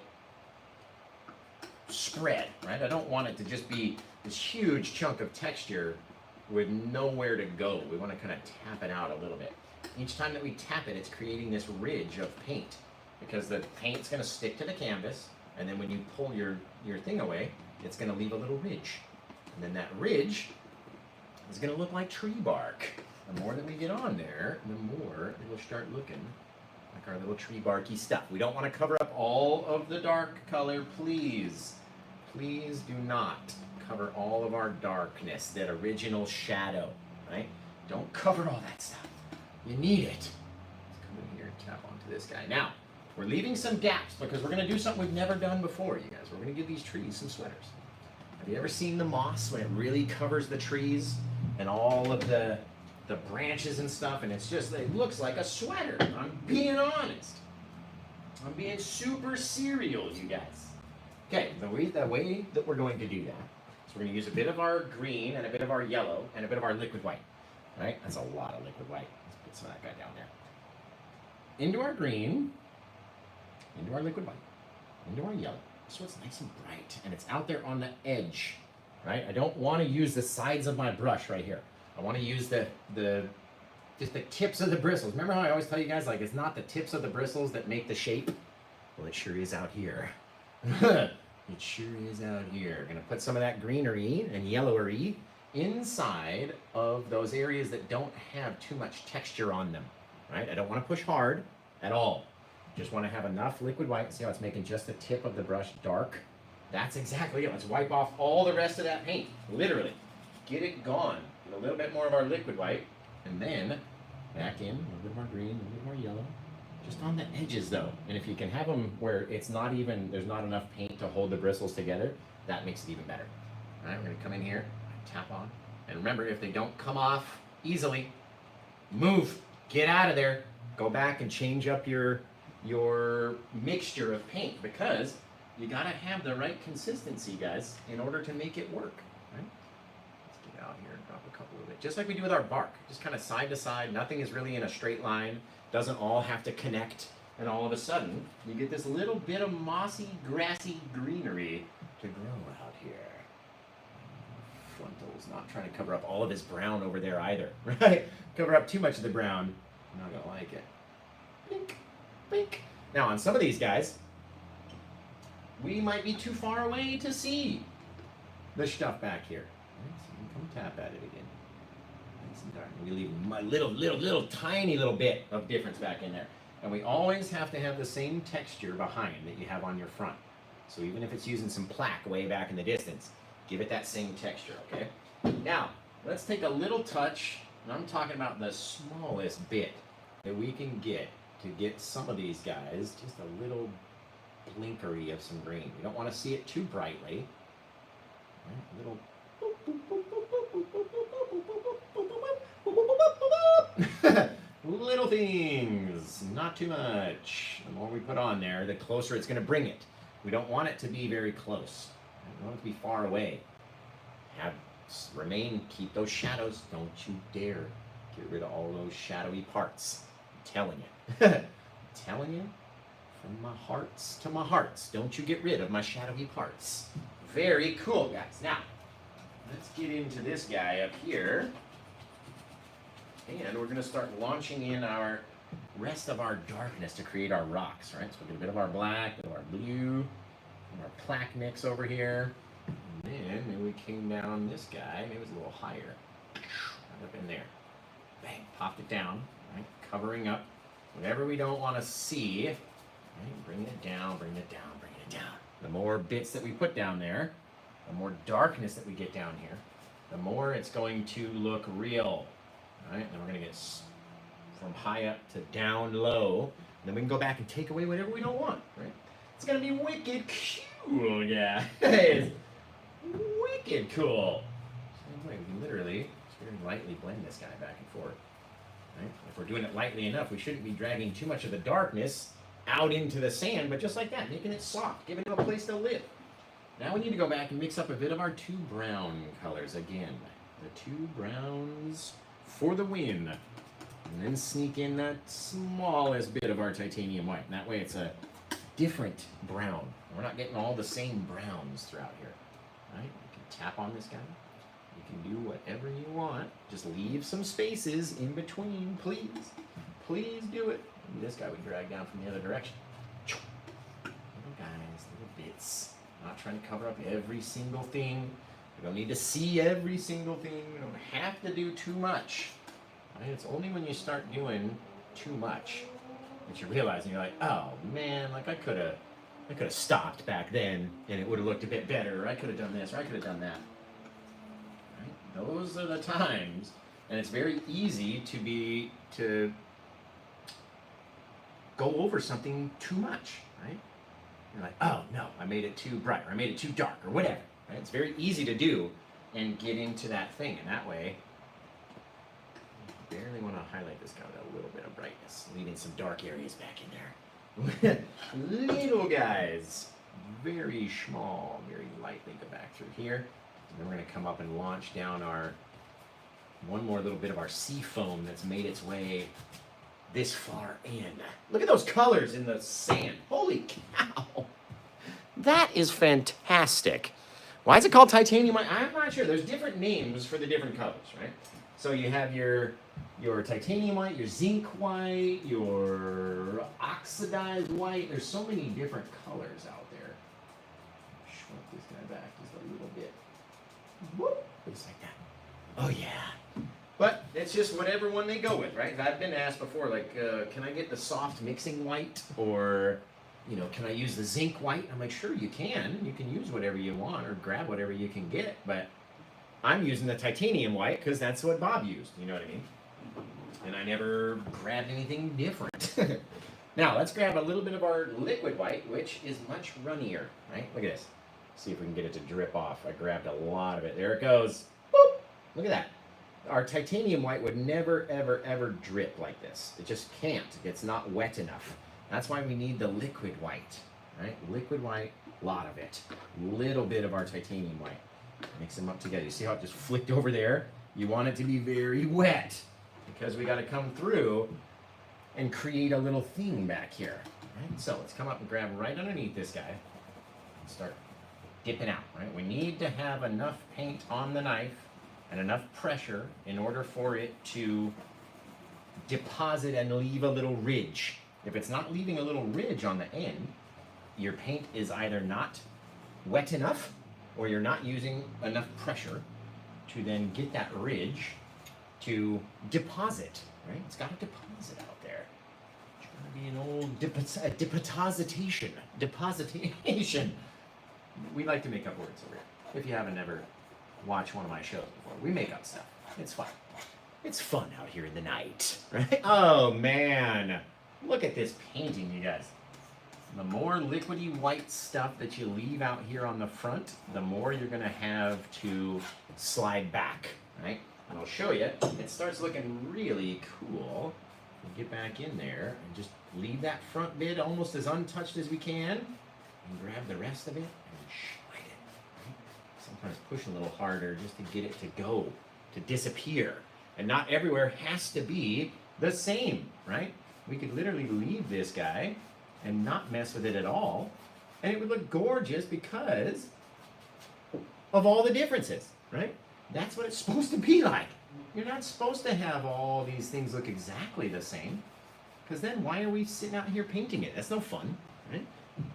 spread, right? I don't want it to just be this huge chunk of texture with nowhere to go. We want to kind of tap it out a little bit. Each time that we tap it, it's creating this ridge of paint because the paint's going to stick to the canvas, and then when you pull your thing away, it's going to leave a little ridge. And then that ridge is going to look like tree bark. The more that we get on there, the more it will start looking like our little tree barky stuff. We don't want to cover up all of the dark color, please. Please do not cover all of our darkness, that original shadow, right? Don't cover all that stuff. You need it. Let's come in here and tap onto this guy. Now, we're leaving some gaps because we're going to do something we've never done before, you guys. We're going to give these trees some sweaters. Have you ever seen the moss when it really covers the trees and all of the branches and stuff, and it looks like a sweater? I'm being honest. I'm being super serial, you guys. Okay, the way that we're going to do that is we're going to use a bit of our green and a bit of our yellow and a bit of our liquid white. Right? That's a lot of liquid white. Let's put some of that guy down there. Into our green, into our liquid white, into our yellow. So it's nice and bright, and it's out there on the edge, right? I don't want to use the sides of my brush right here. I want to use just the tips of the bristles. Remember how I always tell you guys, like, it's not the tips of the bristles that make the shape? Well, it sure is out here. It sure is out here. Gonna put some of that greenery and yellowery inside of those areas that don't have too much texture on them, right? I don't want to push hard at all. Just want to have enough liquid white. See how it's making just the tip of the brush dark? That's exactly it. Let's wipe off all the rest of that paint. Literally. Get it gone. Get a little bit more of our liquid white, and then back in a little bit more green, a little bit more yellow. Just on the edges though. And if you can have them where it's not even, there's not enough paint to hold the bristles together, that makes it even better. All right, we're gonna come in here, tap on. And remember, if they don't come off easily, move, get out of there. Go back and change up your mixture of paint, because you gotta have the right consistency, guys, in order to make it work, right? Let's get out here and drop a couple of it. Just like we do with our bark, just kind of side to side. Nothing is really in a straight line. Doesn't all have to connect. And all of a sudden, you get this little bit of mossy, grassy greenery to grow out here. Frontal's not trying to cover up all of his brown over there either, right? Cover up too much of the brown, I'm not gonna like it. Blink, blink. Now on some of these guys, we might be too far away to see the stuff back here. Right, so you can come tap at it again. Nice and dark. We leave my little tiny little bit of difference back in there. And we always have to have the same texture behind that you have on your front. So even if it's using some plaque way back in the distance, give it that same texture, okay? Now, let's take a little touch, and I'm talking about the smallest bit that we can get to get some of these guys just a little blinkery of some green. We don't want to see it too brightly. Right? Little things, not too much. The more we put on there, the closer it's going to bring it. We don't want it to be very close. We want it to be far away. Keep those shadows. Don't you dare get rid of all those shadowy parts. I'm telling you. I'm telling you, From my hearts to my hearts. Don't you get rid of my shadowy parts. Very cool, guys. Now, let's get into this guy up here. And we're going to start launching in our rest of our darkness to create our rocks, right? So we'll get a bit of our black, a bit of our blue, and our plaque mix over here. And then maybe we came down this guy, maybe it was a little higher. Right up in there. Bang, popped it down, right? Covering up whatever we don't want to see. Right? Bringing it down, bringing it down, bringing it down. The more bits that we put down there, the more darkness that we get down here, the more it's going to look real. Right? Then we're going to get from high up to down low. And then we can go back and take away whatever we don't want. Right? It's going to be wicked cool, guys. Wicked cool. Same way, we can literally just very lightly blend this guy back and forth. Right? If we're doing it lightly enough, we shouldn't be dragging too much of the darkness out into the sand, but just like that, making it soft, giving it a place to live. Now we need to go back and mix up a bit of our two brown colors again. The two browns for the win. And then sneak in that smallest bit of our titanium white. And that way it's a different brown. We're not getting all the same browns throughout here. Right? You can tap on this guy. You can do whatever you want. Just leave some spaces in between, please. Please do it. Maybe this guy would drag down from the other direction. Little guys, little bits. Not trying to cover up every single thing. We don't need to see every single thing. We don't have to do too much. Right? It's only when you start doing too much that you realize, and you're like, oh man, like I could have stopped back then and it would have looked a bit better, or I could have done this, or I could have done that. Right? Those are the times, and it's very easy to go over something too much, right? You're like, oh no, I made it too bright, or I made it too dark, or whatever. Right? It's very easy to do and get into that thing, and that way, you barely want to highlight this guy with a little bit of brightness, leaving some dark areas back in there. Little guys, very small, very lightly go back through here. And then we're going to come up and launch down one more little bit of our sea foam that's made its way this far in. Look at those colors in the sand. Holy cow. That is fantastic. Why is it called titanium white? I'm not sure. There's different names for the different colors, right? So you have your titanium white, your zinc white, your oxidized white. There's so many different colors out there. Shrunk this guy back just a little bit. Whoop. Just like that. Oh yeah. But it's just whatever one they go with, right? I've been asked before, like, can I get the soft mixing white, or, you know, can I use the zinc white? I'm like, sure, you can. You can use whatever you want or grab whatever you can get. But I'm using the titanium white because that's what Bob used. You know what I mean? And I never grabbed anything different. Now, let's grab a little bit of our liquid white, which is much runnier, right? Look at this. See if we can get it to drip off. I grabbed a lot of it. There it goes. Boop. Look at that. Our titanium white would never, ever, ever drip like this. It just can't. It's not wet enough. That's why we need the liquid white, right? Liquid white, a lot of it. Little bit of our titanium white. Mix them up together. You see how it just flicked over there? You want it to be very wet because we got to come through and create a little thing back here. Right? So let's come up and grab right underneath this guy and start dipping out, right? We need to have enough paint on the knife and enough pressure in order for it to deposit and leave a little ridge. If it's not leaving a little ridge on the end, your paint is either not wet enough or you're not using enough pressure to then get that ridge to deposit, right? It's got to deposit out there. It's going to be an old depositation. Depositation. We like to make up words over here. If you haven't ever watched one of my shows before, we make up stuff. It's fun. It's fun out here in the night, right? Oh man, look at this painting, you guys. The more liquidy white stuff that you leave out here on the front, the more you're gonna have to slide back, right? And I'll show you, it starts looking really cool. We'll get back in there and just leave that front bit almost as untouched as we can and grab the rest of it and slide it, right? Sometimes push a little harder just to get it to go, to disappear. And not everywhere has to be the same, right? We could literally leave this guy and not mess with it at all. And it would look gorgeous because of all the differences, right? That's what it's supposed to be like. You're not supposed to have all these things look exactly the same, because then why are we sitting out here painting it? That's no fun, right?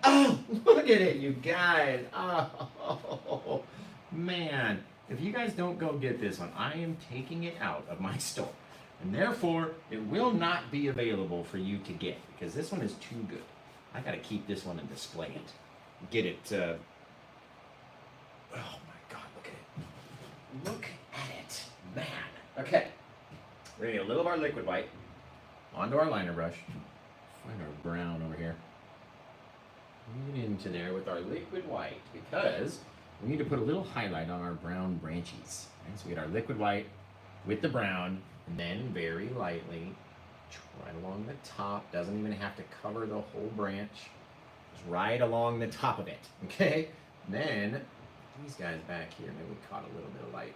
Oh, look at it, you guys. Oh, man. If you guys don't go get this one, I am taking it out of my store. And therefore, it will not be available for you to get, because this one is too good. I gotta keep this one and display it. Get it, oh my God, look at it. Look at it, man. Okay, we're gonna get a little of our liquid white onto our liner brush. Find our brown over here. Get into there with our liquid white, because we need to put a little highlight on our brown branches. Right? So we get our liquid white with the brown, and then very lightly, right along the top. Doesn't even have to cover the whole branch. Just right along the top of it, okay? And then these guys back here, maybe we caught a little bit of light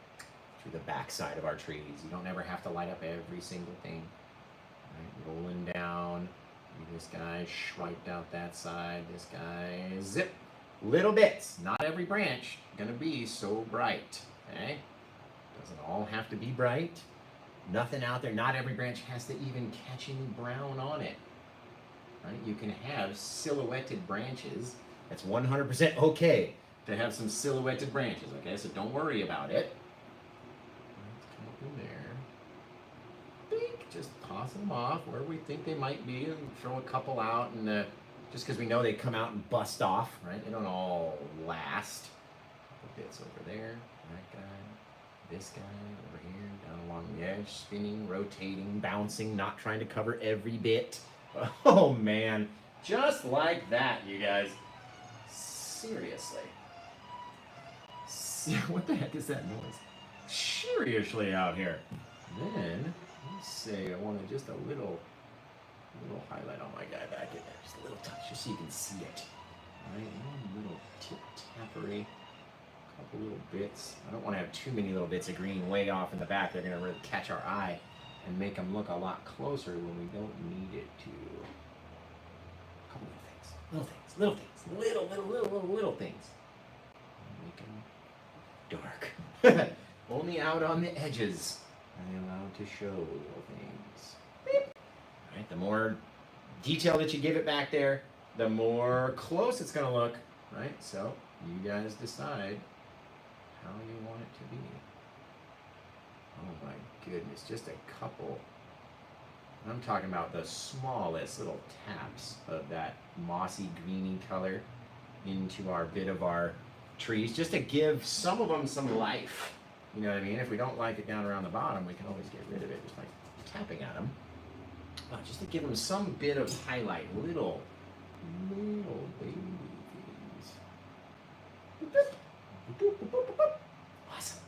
through the back side of our trees. You don't ever have to light up every single thing. Right? Rolling down. This guy swiped out that side. This guy zip. Little bits. Not every branch gonna be so bright. Okay? Doesn't all have to be bright. Nothing out there. Not every branch has to even catch any brown on it. Right? You can have silhouetted branches. That's 100% okay to have some silhouetted branches. Okay, so don't worry about it. Let's come up in there. Just toss them off where we think they might be, and throw a couple out, and just because we know they come out and bust off, right? They don't all last. Couple bits over there. That guy. This guy over here, down along the edge, spinning, rotating, bouncing, not trying to cover every bit. Oh man, just like that, you guys. Seriously. What the heck is that noise? Seriously out here. Then, let's say I wanted just a little highlight on my guy back in there. Just a little touch, just so you can see it. All right, one little tip-tappery. Couple little bits. I don't want to have too many little bits of green way off in the back. They're going to really catch our eye and make them look a lot closer when we don't need it to. A couple little things. Little things. Make them dark. Only out on the edges are they allowed to show little things. Beep. All right, the more detail that you give it back there, the more close it's going to look. Right? So you guys decide how you want it to be. Oh my goodness, just a couple. I'm talking about the smallest little taps of that mossy greeny color into our bit of our trees, just to give some of them some life. You know what I mean? If we don't like it down around the bottom, we can always get rid of it just by tapping at them. Just to give them some bit of highlight, little baby things. Awesome.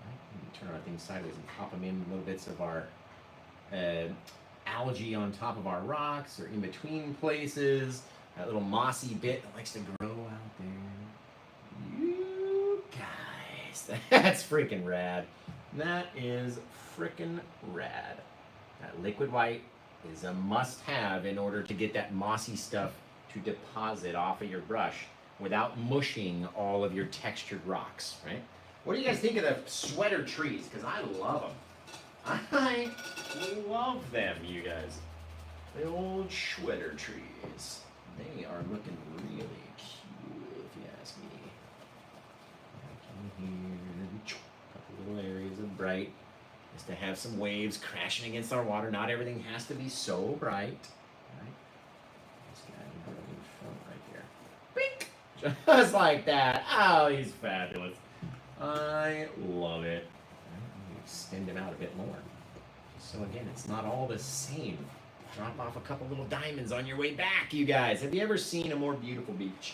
Right, turn our thing sideways and pop them in little bits of our algae on top of our rocks or in between places. That little mossy bit that likes to grow out there. You guys, that's freaking rad. That is freaking rad. That liquid white is a must-have in order to get that mossy stuff to deposit off of your brush without mushing all of your textured rocks, right? What do you guys think of the sweater trees? Because I love them. I love them, you guys. The old sweater trees. They are looking really cute, if you ask me. Back in here, a couple little areas of bright, just to have some waves crashing against our water. Not everything has to be so bright. Right? This guy in front right here. Bink! Just like that. Oh, he's fabulous. I love it. Extend him out a bit more. So again, it's not all the same. Drop off a couple little diamonds on your way back, you guys. Have you ever seen a more beautiful beach?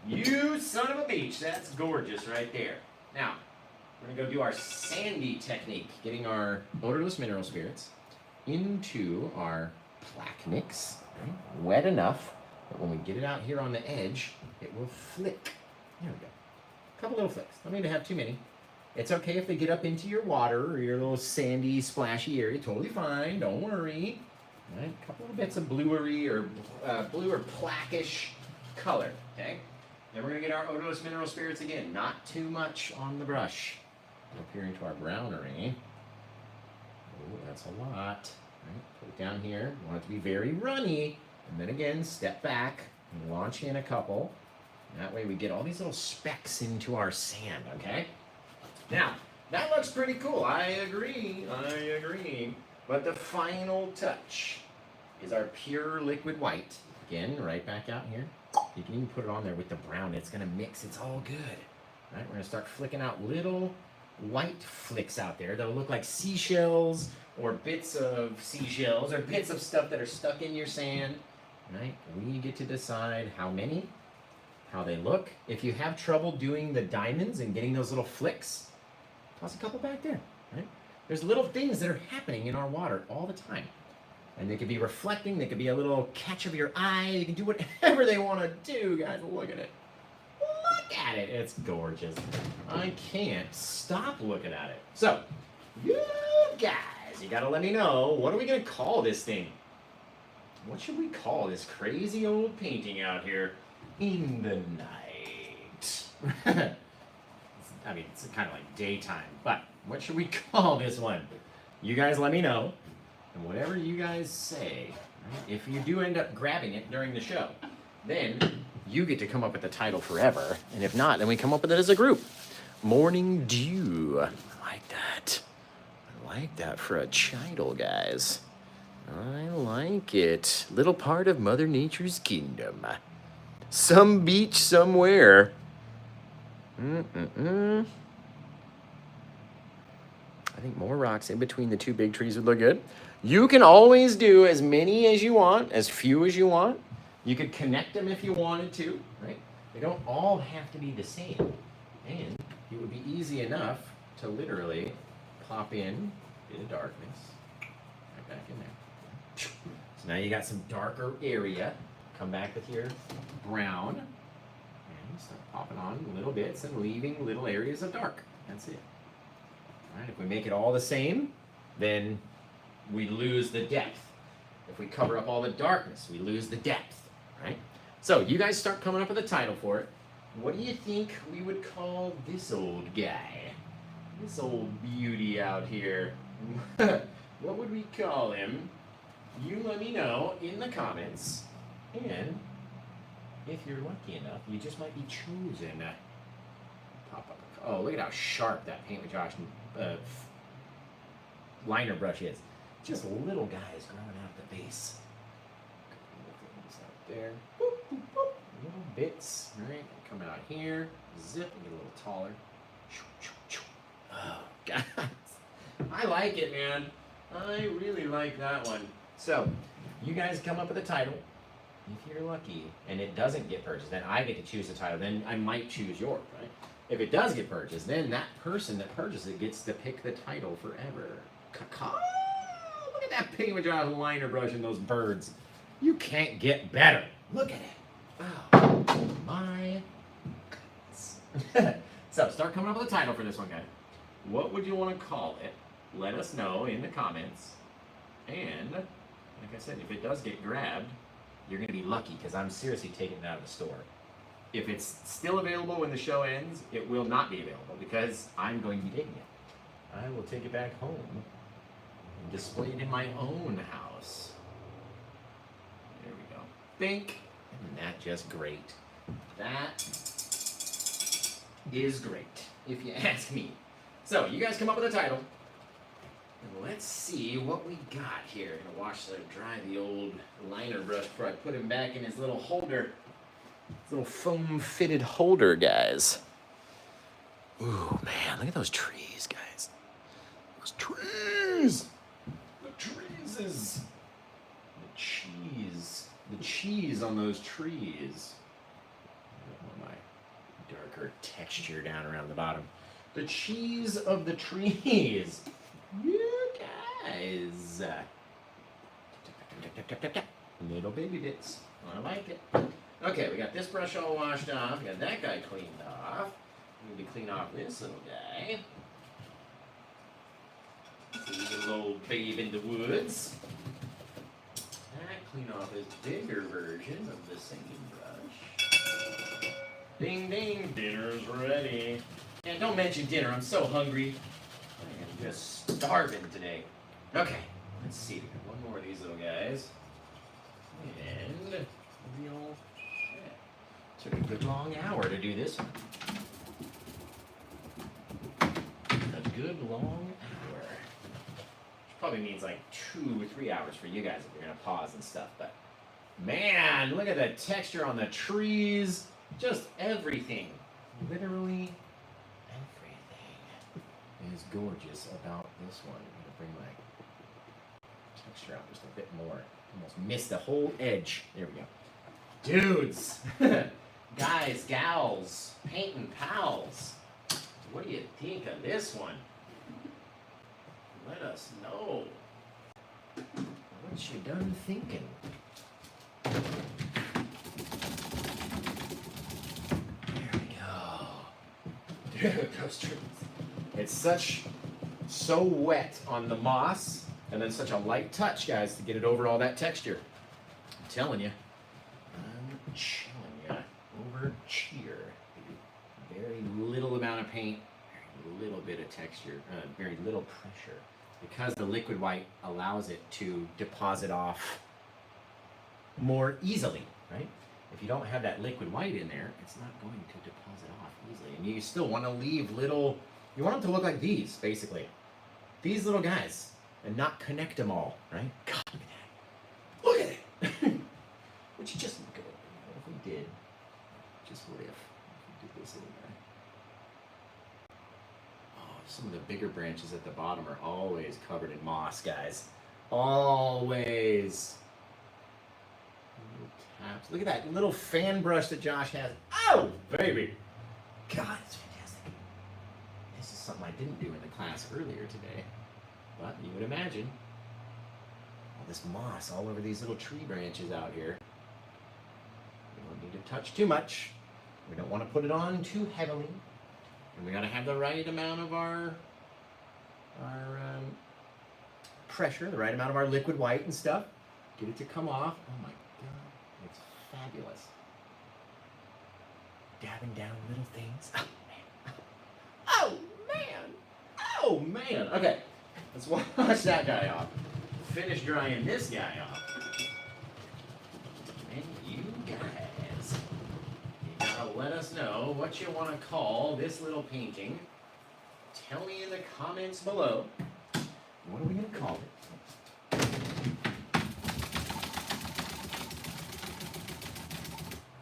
You son of a beach. That's gorgeous right there. Now, we're going to go do our sandy technique, getting our odorless mineral spirits into our plaque mix. Right? Wet enough that when we get it out here on the edge, it will flick. There we go. A couple little flicks. Don't need to have too many. It's okay if they get up into your water or your little sandy, splashy area. Totally fine. Don't worry. Right? A couple of bits of bluery or blue or blackish color. Okay. Then we're gonna get our odorless mineral spirits again. Not too much on the brush. Up here into our brownery. Oh, that's a lot. Right? Put it down here. We want it to be very runny. And then again, step back and launch in a couple. That way we get all these little specks into our sand, okay? Now, that looks pretty cool. I agree. But the final touch is our pure liquid white. Again, right back out here. You can even put it on there with the brown. It's gonna mix, it's all good. Right, we're gonna start flicking out little white flicks out there that'll look like seashells or bits of seashells or bits of stuff that are stuck in your sand. Right, we get to decide how many, how they look. If you have trouble doing the diamonds and getting those little flicks, toss a couple back there, right? There's little things that are happening in our water all the time. And they could be reflecting, they could be a little catch of your eye, they can do whatever they want to do, guys. Look at it. Look at it. It's gorgeous. I can't stop looking at it. So, you guys, you gotta let me know, what are we gonna call this thing? What should we call this crazy old painting out here in the night? I mean, it's kind of like daytime, but what should we call this one? You guys let me know. And whatever you guys say, right, if you do end up grabbing it during the show, then you get to come up with the title forever. And if not, then we come up with it as a group. Morning Dew. I like that. I like that for a title, guys. I like it. Little part of Mother Nature's kingdom. Some beach somewhere. I think more rocks in between the two big trees would look good. You can always do as many as you want, as few as you want. You could connect them if you wanted to, right? They don't all have to be the same. And it would be easy enough to literally pop in a bit of darkness right back in there. So now you got some darker area. Come back with your brown and start popping on little bits and leaving little areas of dark. That's it. All right, if we make it all the same, then we lose the depth. If we cover up all the darkness, we lose the depth, right? So you guys start coming up with a title for it. What do you think we would call this old guy? This old beauty out here. What would we call him? You let me know in the comments. And if you're lucky enough, you just might be chosen. Pop up. Oh, look at how sharp that Paint with Josh liner brush is. Just little guys growing out the base. Couple little things out there. Boop, boop, boop. Little bits, right? Come out here. Zip and get a little taller. Oh, guys. I like it, man. I really like that one. So, you guys come up with a title. If you're lucky and it doesn't get purchased, then I get to choose the title. Then I might choose yours, right? If it does get purchased, then that person that purchased it gets to pick the title forever. Caw-caw! Look at that Paint with Josh liner brush and those birds. You can't get better. Look at it. Oh, my goodness. So, start coming up with a title for this one, guys. What would you want to call it? Let us know in the comments. And, like I said, if it does get grabbed, you're going to be lucky because I'm seriously taking it out of the store. If it's still available when the show ends, it will not be available because I'm going to be taking it. I will take it back home and display it in my own house. There we go. Think. Isn't that just great? That is great, if you ask me. So, you guys come up with a title. And let's see what we got here. I'm gonna wash and dry the old liner brush before I put him back in his little holder. His little foam fitted holder, guys. Ooh, man, look at those trees, guys. Those trees! The trees is... The cheese on those trees. My darker texture down around the bottom. The cheese of the trees. You guys. Little baby bits. I like it. Okay, we got this brush all washed off. We got that guy cleaned off. We need to clean off this little guy. See the little babe in the woods. clean off his bigger version of the same brush. Ding ding, dinner's ready. And don't mention dinner, I'm so hungry. I am just starving today. Okay, let's see. We got one more of these little guys. And we'll... Took a good long hour to do this one. A good long hour. Which probably means like 2 or 3 hours for you guys if you're gonna pause and stuff, but man, look at the texture on the trees. Just everything. Literally everything is gorgeous about this one. I'm gonna bring my texture out just a bit more. Almost missed the whole edge. There we go. Dudes! Guys, gals, painting pals, what do you think of this one? Let us know what you done thinking. There we go. Dude, those trees. It's so wet on the moss, and then such a light touch, guys, to get it over all that texture. I'm telling you. Over cheer. Very little amount of paint, very little bit of texture, very little pressure. Because the liquid white allows it to deposit off more easily, right? If you don't have that liquid white in there, it's not going to deposit off easily. And you still want to leave little, you want them to look like these, basically. These little guys, and not connect them all, right? God, look at that. Look at it. Would you just look at it? If we did. Just what if we did this in there? Oh, some of the bigger branches at the bottom are always covered in moss, guys. Always. Little taps. Look at that little fan brush that Josh has. Oh, baby. God, it's fantastic. This is something I didn't do in the class earlier today. But you would imagine. All this moss all over these little tree branches out here. We don't need to touch too much. We don't want to put it on too heavily. And we got to have the right amount of our pressure, the right amount of our liquid white and stuff. Get it to come off. Oh my God, it's fabulous. Dabbing down little things. Oh man. Oh man. Okay, let's wash that guy off. Finish drying this guy off. And you guys, you gotta let us know what you want to call this little painting. Tell me in the comments below. What are we gonna call it?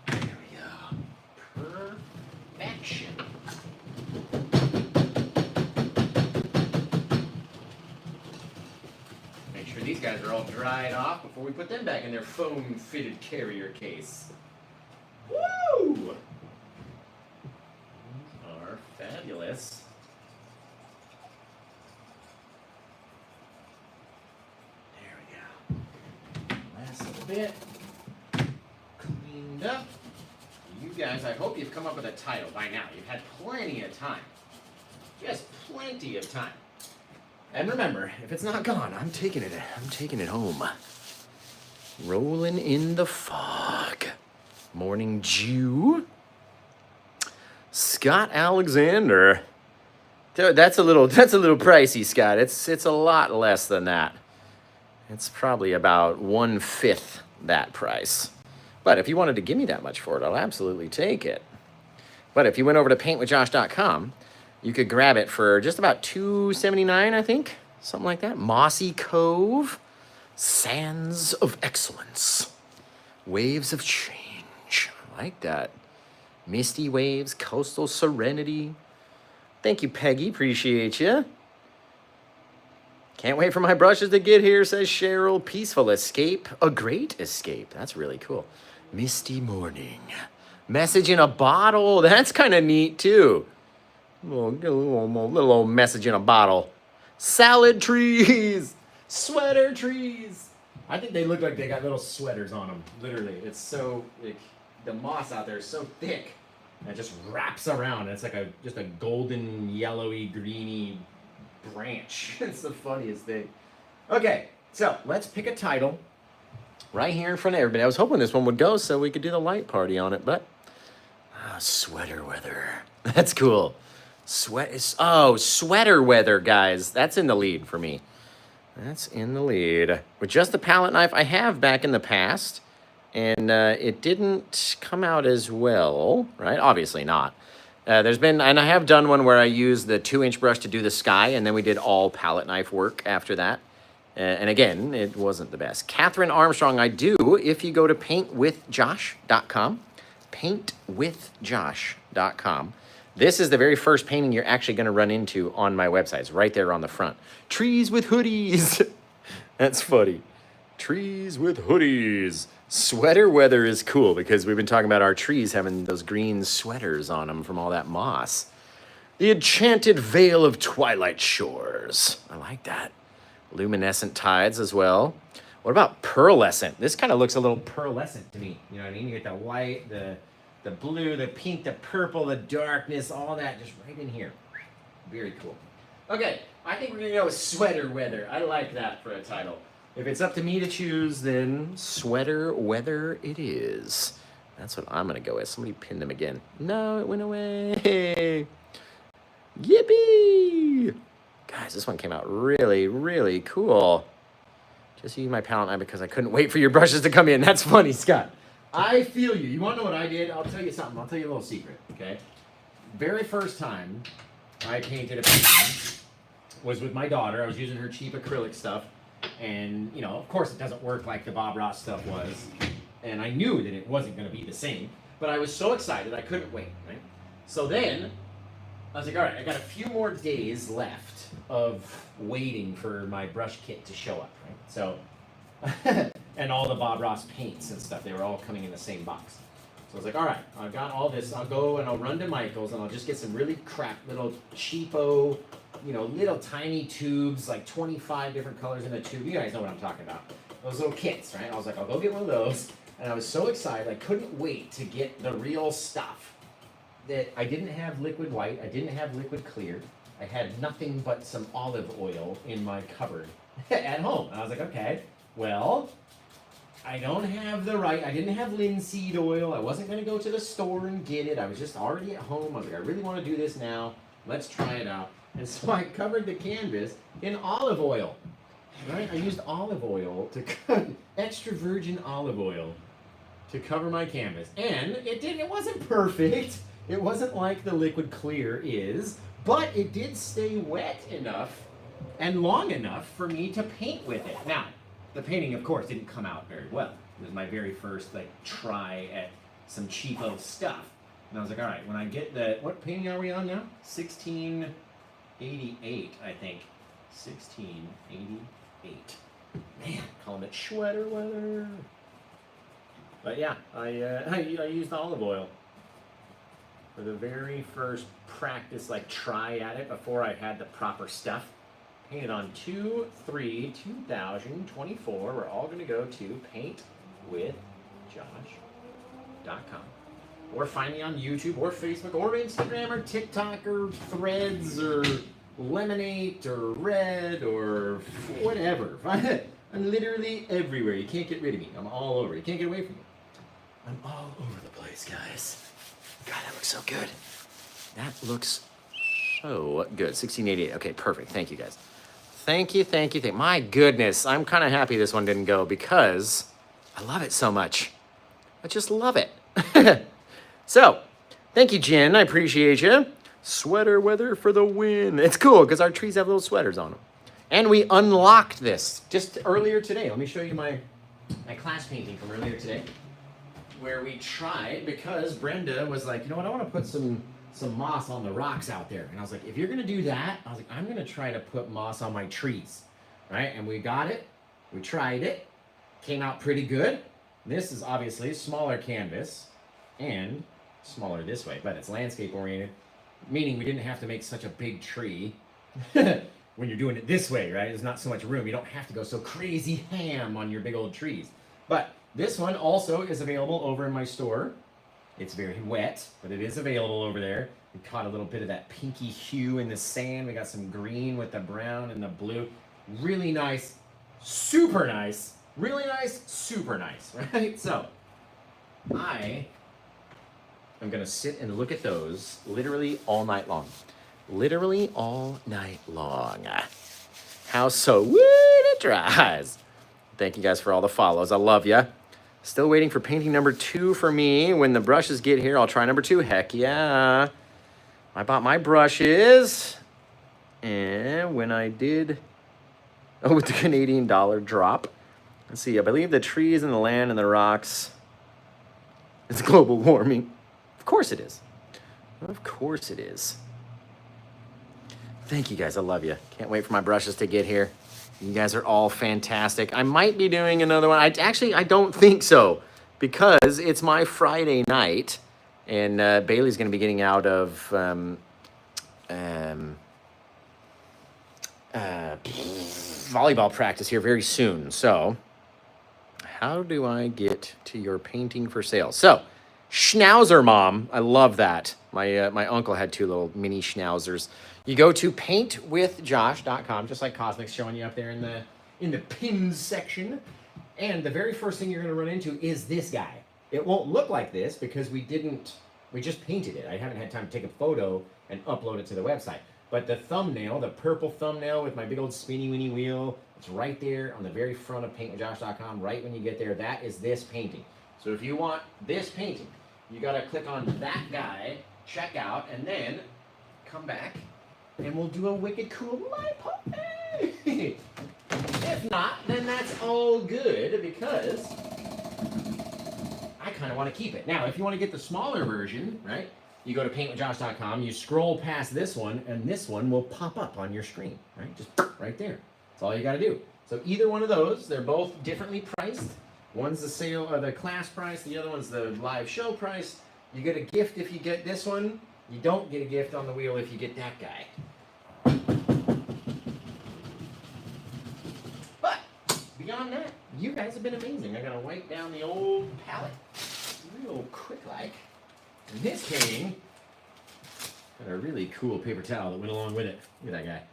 There we go. Perfection. Make sure these guys are all dried off before we put them back in their foam-fitted carrier case. Woo! These are fabulous. Bit cleaned up. You guys, I hope you've come up with a title by now. You've had plenty of time. Just plenty of time. And remember, if it's not gone, I'm taking it home. Rolling in the fog. Morning Dew. Scott Alexander. That's a little pricey, Scott. It's a lot less than that. It's probably about 1/5 that price. But if you wanted to give me that much for it, I'll absolutely take it. But if you went over to paintwithjosh.com, you could grab it for just about $2.79, I think. Something like that. Mossy Cove. Sands of Excellence. Waves of Change. I like that. Misty Waves. Coastal Serenity. Thank you, Peggy. Appreciate you. Can't wait for my brushes to get here, says Cheryl. Peaceful Escape. A Great Escape. That's really cool. Misty Morning. Message in a Bottle. That's kind of neat, too. Little old message in a bottle. Salad trees. Sweater trees. I think they look like they got little sweaters on them. Literally. It's so, like, the moss out there is so thick. And it just wraps around. It's like just a golden, yellowy, greeny branch. It's the funniest thing. Okay, so let's pick a title right here in front of everybody. I was hoping this one would go so we could do the light party on it, but sweater weather. That's cool. Sweater weather, guys. That's in the lead for me. That's in the lead. With just the palette knife I have back in the past, and it didn't come out as well, right? Obviously not. And I have done one where I used the 2-inch brush to do the sky, and then we did all palette knife work after that. And again, it wasn't the best. Catherine Armstrong, I do, if you go to paintwithjosh.com, paintwithjosh.com. This is the very first painting you're actually going to run into on my website. It's right there on the front. Trees with hoodies. That's funny. Trees with hoodies. Sweater weather is cool because we've been talking about our trees having those green sweaters on them from all that moss. The enchanted veil of twilight shores. I like that. Luminescent tides as well. What about pearlescent? This kind of looks a little pearlescent to me. You know what I mean? You get the white, the blue, the pink, the purple, the darkness, all that just right in here. Very cool. Okay, I think we're going to go with sweater weather. I like that for a title. If it's up to me to choose, then sweater weather it is. That's what I'm going to go with. Somebody pinned them again. No, it went away. Yippee! Guys, this one came out really, really cool. Just use my palette knife because I couldn't wait for your brushes to come in. That's funny, Scott. I feel you. You want to know what I did? I'll tell you something. I'll tell you a little secret, okay? Very first time I painted a painting was with my daughter. I was using her cheap acrylic stuff. And, you know, of course it doesn't work like the Bob Ross stuff was. And I knew that it wasn't going to be the same. But I was so excited I couldn't wait, right? So then I was like, all right, I got a few more days left of waiting for my brush kit to show up, right? So, and all the Bob Ross paints and stuff, they were all coming in the same box. So I was like, all right, I've got all this. I'll go and I'll run to Michael's and I'll just get some really crap little cheapo, you know, little tiny tubes, like 25 different colors in a tube. You guys know what I'm talking about. Those little kits, right? I was like, I'll go get one of those. And I was so excited, I couldn't wait to get the real stuff. That I didn't have liquid white, I didn't have liquid clear. I had nothing but some olive oil in my cupboard at home. And I was like, okay, well, I didn't have linseed oil. I wasn't going to go to the store and get it. I was just already at home. I was like, I really want to do this now. Let's try it out. And so I covered the canvas in olive oil. Right? I used olive oil extra virgin olive oil to cover my canvas. And it wasn't perfect. It wasn't like the liquid clear is, but it did stay wet enough and long enough for me to paint with it. Now, the painting, of course, didn't come out very well. It was my very first try at some cheapo stuff. And I was like, all right, when I get what painting are we on now? 1688, I think. 1688. Man, calling it sweater weather. But yeah, I used olive oil for the very first practice, try at it before I had the proper stuff. Painted on 2/3/2024. We're all going to go to paintwithjosh.com. Or find me on YouTube or Facebook or Instagram or TikTok or Threads or Lemonade or Red or whatever. I'm literally everywhere. You can't get rid of me. I'm all over. You can't get away from me. I'm all over the place, guys. God, that looks so good. That looks so good. 1688. Okay, perfect. Thank you, guys. Thank you. My goodness, I'm kind of happy this one didn't go because I love it so much. I just love it. So, thank you, Jen. I appreciate you. Sweater weather for the win. It's cool because our trees have little sweaters on them. And we unlocked this just earlier today. Let me show you my class painting from earlier today, where we tried, because Brenda was like, you know what, I want to put some moss on the rocks out there. And I was like, if you're going to do that, I was like, I'm going to try to put moss on my trees, right? And we got it. We tried it. Came out pretty good. This is obviously a smaller canvas and smaller this way, but it's landscape oriented, meaning we didn't have to make such a big tree when you're doing it this way, right? There's not so much room. You don't have to go so crazy ham on your big old trees. But this one also is available over in my store. It's very wet, but it is available over there. We caught a little bit of that pinky hue in the sand. We got some green with the brown and the blue. Really nice, super nice. Really nice, super nice, right? So I am gonna sit and look at those literally all night long. Literally all night long. How so? Woo, it dries. Thank you guys for all the follows. I love ya. Still waiting for painting number 2 for me. When the brushes get here, I'll try number 2. Heck yeah. I bought my brushes. And when I did, with the Canadian dollar drop. Let's see, I believe the trees and the land and the rocks. It's global warming. Of course it is. Of course it is. Thank you guys, I love you. Can't wait for my brushes to get here. You guys are all fantastic. I might be doing another one. I don't think so, because it's my Friday night, and Bailey's going to be getting out of volleyball practice here very soon. So, how do I get to your painting for sale? So, Schnauzer Mom, I love that. My uncle had 2 little mini schnauzers. You go to paintwithjosh.com, just like Cosmic's showing you up there in the pins section. And the very first thing you're going to run into is this guy. It won't look like this because we just painted it. I haven't had time to take a photo and upload it to the website. But the thumbnail, the purple thumbnail with my big old spinny winny wheel, it's right there on the very front of paintwithjosh.com. Right when you get there, that is this painting. So if you want this painting, you got to click on that guy, check out, and then come back. And we'll do a wicked cool light pop. If not, then that's all good because I kind of want to keep it. Now, if you want to get the smaller version, right, you go to paintwithjosh.com, you scroll past this one, and this one will pop up on your screen, right? Just right there. That's all you got to do. So either one of those, they're both differently priced. One's the sale or the class price, the other one's the live show price. You get a gift if you get this one. You don't get a gift on the wheel if you get that guy. But beyond that, you guys have been amazing. I'm gonna wipe down the old palette real quick like. And this painting got a really cool paper towel that went along with it. Look at that guy.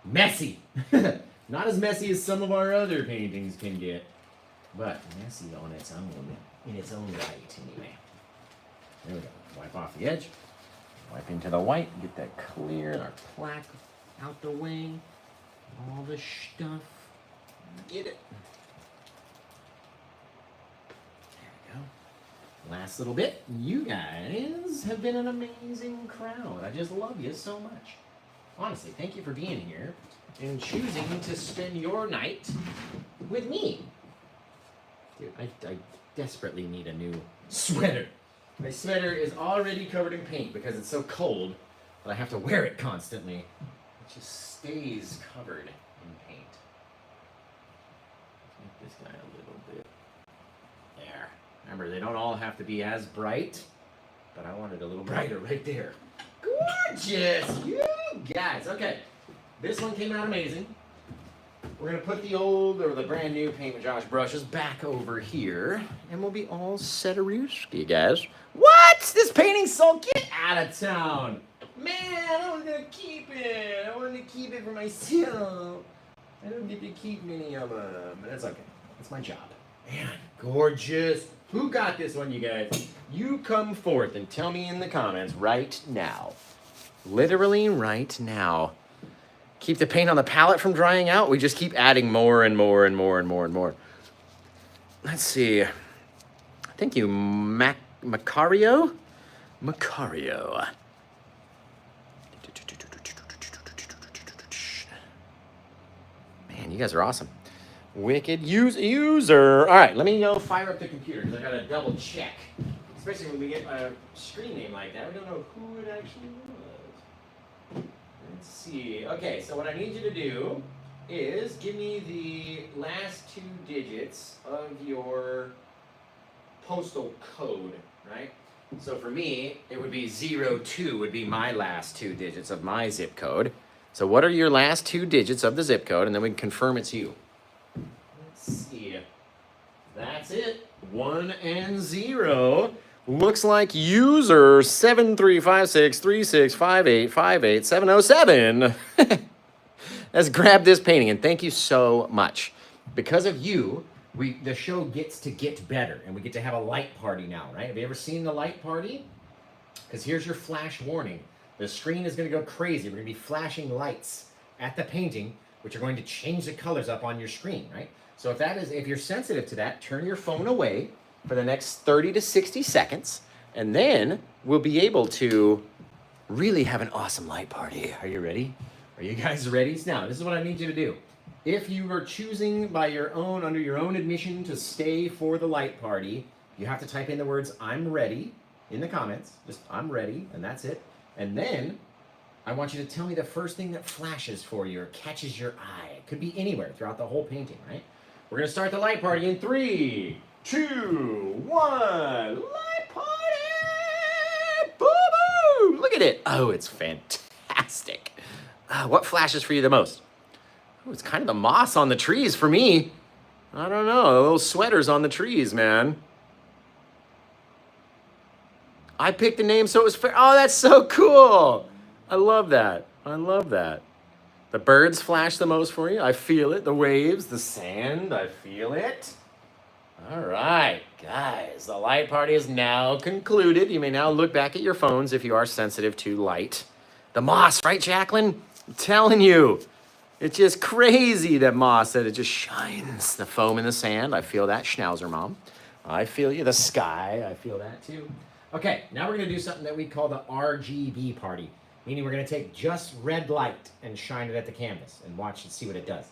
Messy. Not as messy as some of our other paintings can get, but messy on its own, in its own right anyway. There we go. Wipe off the edge. Wipe into the white. Get that clear. Our plaque out the way. All the stuff. Get it. There we go. Last little bit. You guys have been an amazing crowd. I just love you so much. Honestly, thank you for being here and choosing to spend your night with me. Dude, I desperately need a new sweater. My sweater is already covered in paint because it's so cold that I have to wear it constantly. It just stays covered in paint. Make this guy a little bit. There. Remember, they don't all have to be as bright, but I want it a little brighter right there. Gorgeous! You guys. Okay. This one came out amazing. We're going to put the old, or the brand new Paint with Josh brushes back over here, and we'll be all set-a-rooski, guys. What? This painting's sold? Get out of town. Man, I was going to keep it. I wanted to keep it for myself. I don't get to keep many of them, but that's okay. That's my job. Man, gorgeous. Who got this one, you guys? You come forth and tell me in the comments right now. Literally right now. Keep the paint on the palette from drying out. We just keep adding more and more and more and more and more. Let's see. Thank you, Macario. Macario. Man, you guys are awesome. Wicked user. All right, let me go fire up the computer because I got to double check. Especially when we get a screen name like that. I don't know who it actually was. Let's see. Okay, so what I need you to do is give me the last 2 digits of your postal code, right? So for me, it would be 02 would be my last 2 digits of my zip code. So what are your last 2 digits of the zip code? And then we can confirm it's you. Let's see. That's it. 1 and 0. Looks like user 73563658588707 has grabbed this painting, and thank you so much. because of you, the show gets to get better, and we get to have a light party now, right? Have you ever seen the light party? Because here's your flash warning. The screen is going to go crazy. We're going to be flashing lights at the painting, which are going to change the colors up on your screen, right? So if you're sensitive to that, turn your phone away for the next 30 to 60 seconds, and then we'll be able to really have an awesome light party. Are you ready? Are you guys ready? Now, this is what I need you to do. If you are choosing under your own admission to stay for the light party, you have to type in the words "I'm ready" in the comments. Just "I'm ready," and that's it. And then I want you to tell me the first thing that flashes for you or catches your eye. It could be anywhere throughout the whole painting, right? We're gonna start the light party in 3, 2, 1. Light party! Boo boo! Look at it. Oh, it's fantastic. What flashes for you the most? Oh, it's kind of the moss on the trees for me. I don't know, the little sweaters on the trees, man. I picked the name so it was fair. Oh, that's so cool. I love that. I love that. The birds flash the most for you. I feel it. The waves, the sand, I feel it. All right, guys, the light party is now concluded. You may now look back at your phones if you are sensitive to light. The moss, right, Jacqueline? I'm telling you. It's just crazy, that moss, that it just shines. The foam in the sand, I feel that, Schnauzer Mom. I feel you. The sky, I feel that too. Okay, now we're going to do something that we call the RGB party, meaning we're going to take just red light and shine it at the canvas and watch and see what it does.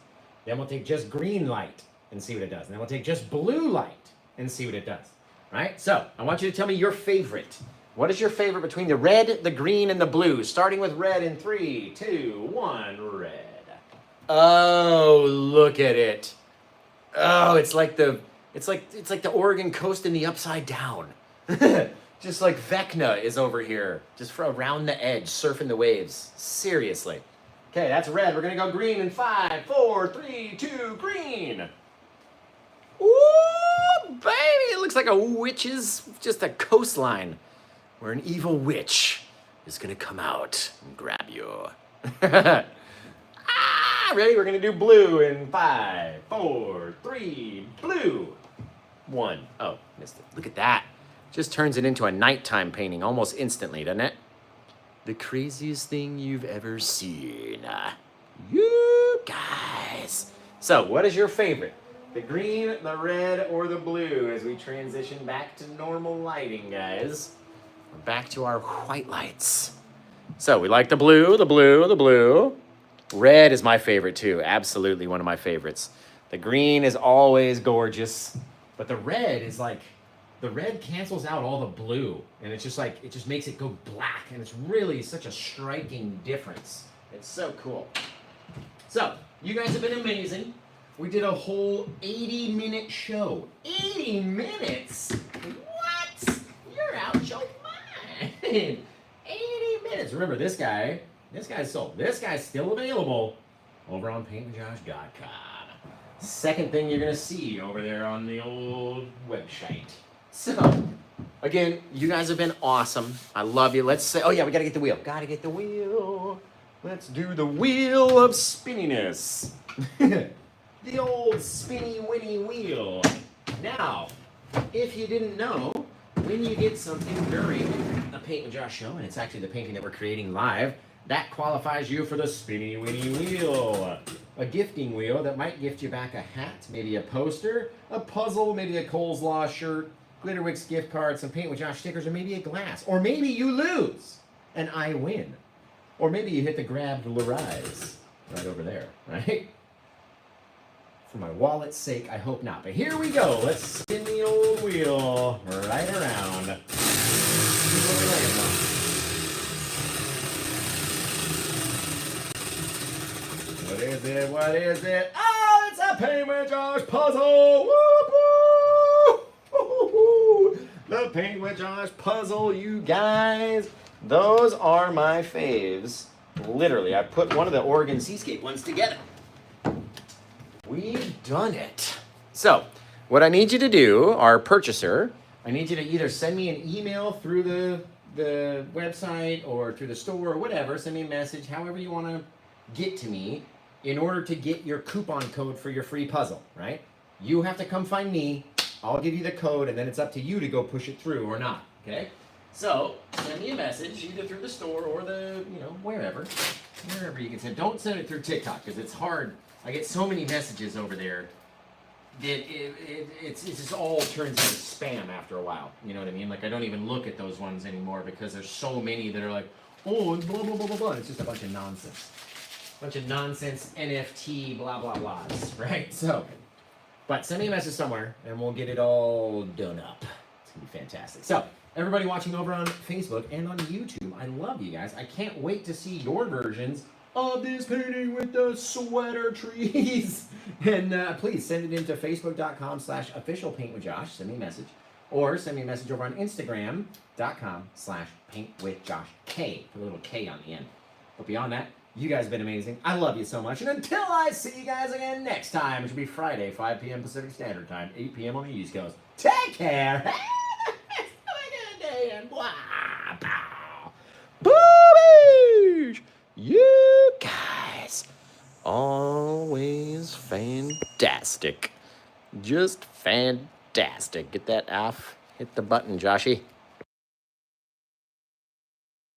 Then we'll take just green light and see what it does. And then we'll take just blue light and see what it does. Right? So, I want you to tell me your favorite. What is your favorite between the red, the green, and the blue? Starting with red in 3, 2, 1, red. Oh, look at it. Oh, it's like the Oregon coast in the upside down. Just like Vecna is over here, just for around the edge, surfing the waves. Seriously. Okay, that's red. We're gonna go green in 5, 4, 3, 2, green. Ooh, baby, it looks like a witch's, just a coastline where an evil witch is gonna come out and grab you. Ready? We're gonna do blue in 5, 4, 3, blue. 1. Oh, missed it. Look at that. Just turns it into a nighttime painting almost instantly, doesn't it? The craziest thing you've ever seen. You guys. So, what is your favorite? The green, the red, or the blue as we transition back to normal lighting, guys? We're back to our white lights. So, we like the blue, the blue, the blue. Red is my favorite too. Absolutely one of my favorites. The green is always gorgeous. But the red is like, the red cancels out all the blue. And it's just like, it just makes it go black. And it's really such a striking difference. It's so cool. So, you guys have been amazing. We did a whole 80-minute show. 80 minutes? What? You're out your mind. 80 minutes. Remember, this guy's sold. This guy's still available over on paintwithjosh.com. Second thing you're going to see over there on the old website. So, again, you guys have been awesome. I love you. Let's say, oh yeah, we got to get the wheel. Got to get the wheel. Let's do the wheel of spinniness. The old spinny winny wheel. Now, if you didn't know, when you get something during a Paint with Josh show, and it's actually the painting that we're creating live, that qualifies you for the spinny winny wheel. A gifting wheel that might gift you back a hat, maybe a poster, a puzzle, maybe a Coleslaw shirt, Glitterwix gift card, some Paint with Josh stickers, or maybe a glass. Or maybe you lose and I win. Or maybe you hit the grab Larise right over there, right? For my wallet's sake, I hope not. But here we go. Let's spin the old wheel right around. What is it? What is it? Oh, it's a Paint with Josh puzzle! Woo-hoo! Woo-hoo! The Paint with Josh puzzle, you guys. Those are my faves. Literally, I put one of the Oregon Seascape ones together. We've done it. So, what I need you to do, our purchaser, I need you to either send me an email through the website or through the store or whatever. Send me a message, however you want to get to me. in order to get your coupon code for your free puzzle, right? You have to come find me. I'll give you the code, and then it's up to you to go push it through or not, okay? So send me a message either through the store or the, wherever you can send. Don't send it through TikTok because it's hard. I get so many messages over there that it just all turns into spam after a while. You know what I mean? Like I don't even look at those ones anymore because there's so many that are like, oh, and blah, blah, blah, blah, blah. It's just a bunch of nonsense. NFT, blah, blah, blahs, right? So, but send me a message somewhere and we'll get it all done up. It's going to be fantastic. So, everybody watching over on Facebook and on YouTube, I love you guys. I can't wait to see your versions of this painting with the sweater trees. And please send it into facebook.com/officialpaintwithjosh. Send me a message. Or send me a message over on instagram.com/paintwithjoshk. Put a little K on the end. But beyond that, you guys have been amazing. I love you so much. And until I see you guys again next time, which will be Friday, 5 p.m. Pacific Standard Time, 8 p.m. on the East Coast. Take care. Have a good day and blah, pow. Boobies! You guys, always fantastic. Just fantastic. Get that off. Hit the button, Joshy.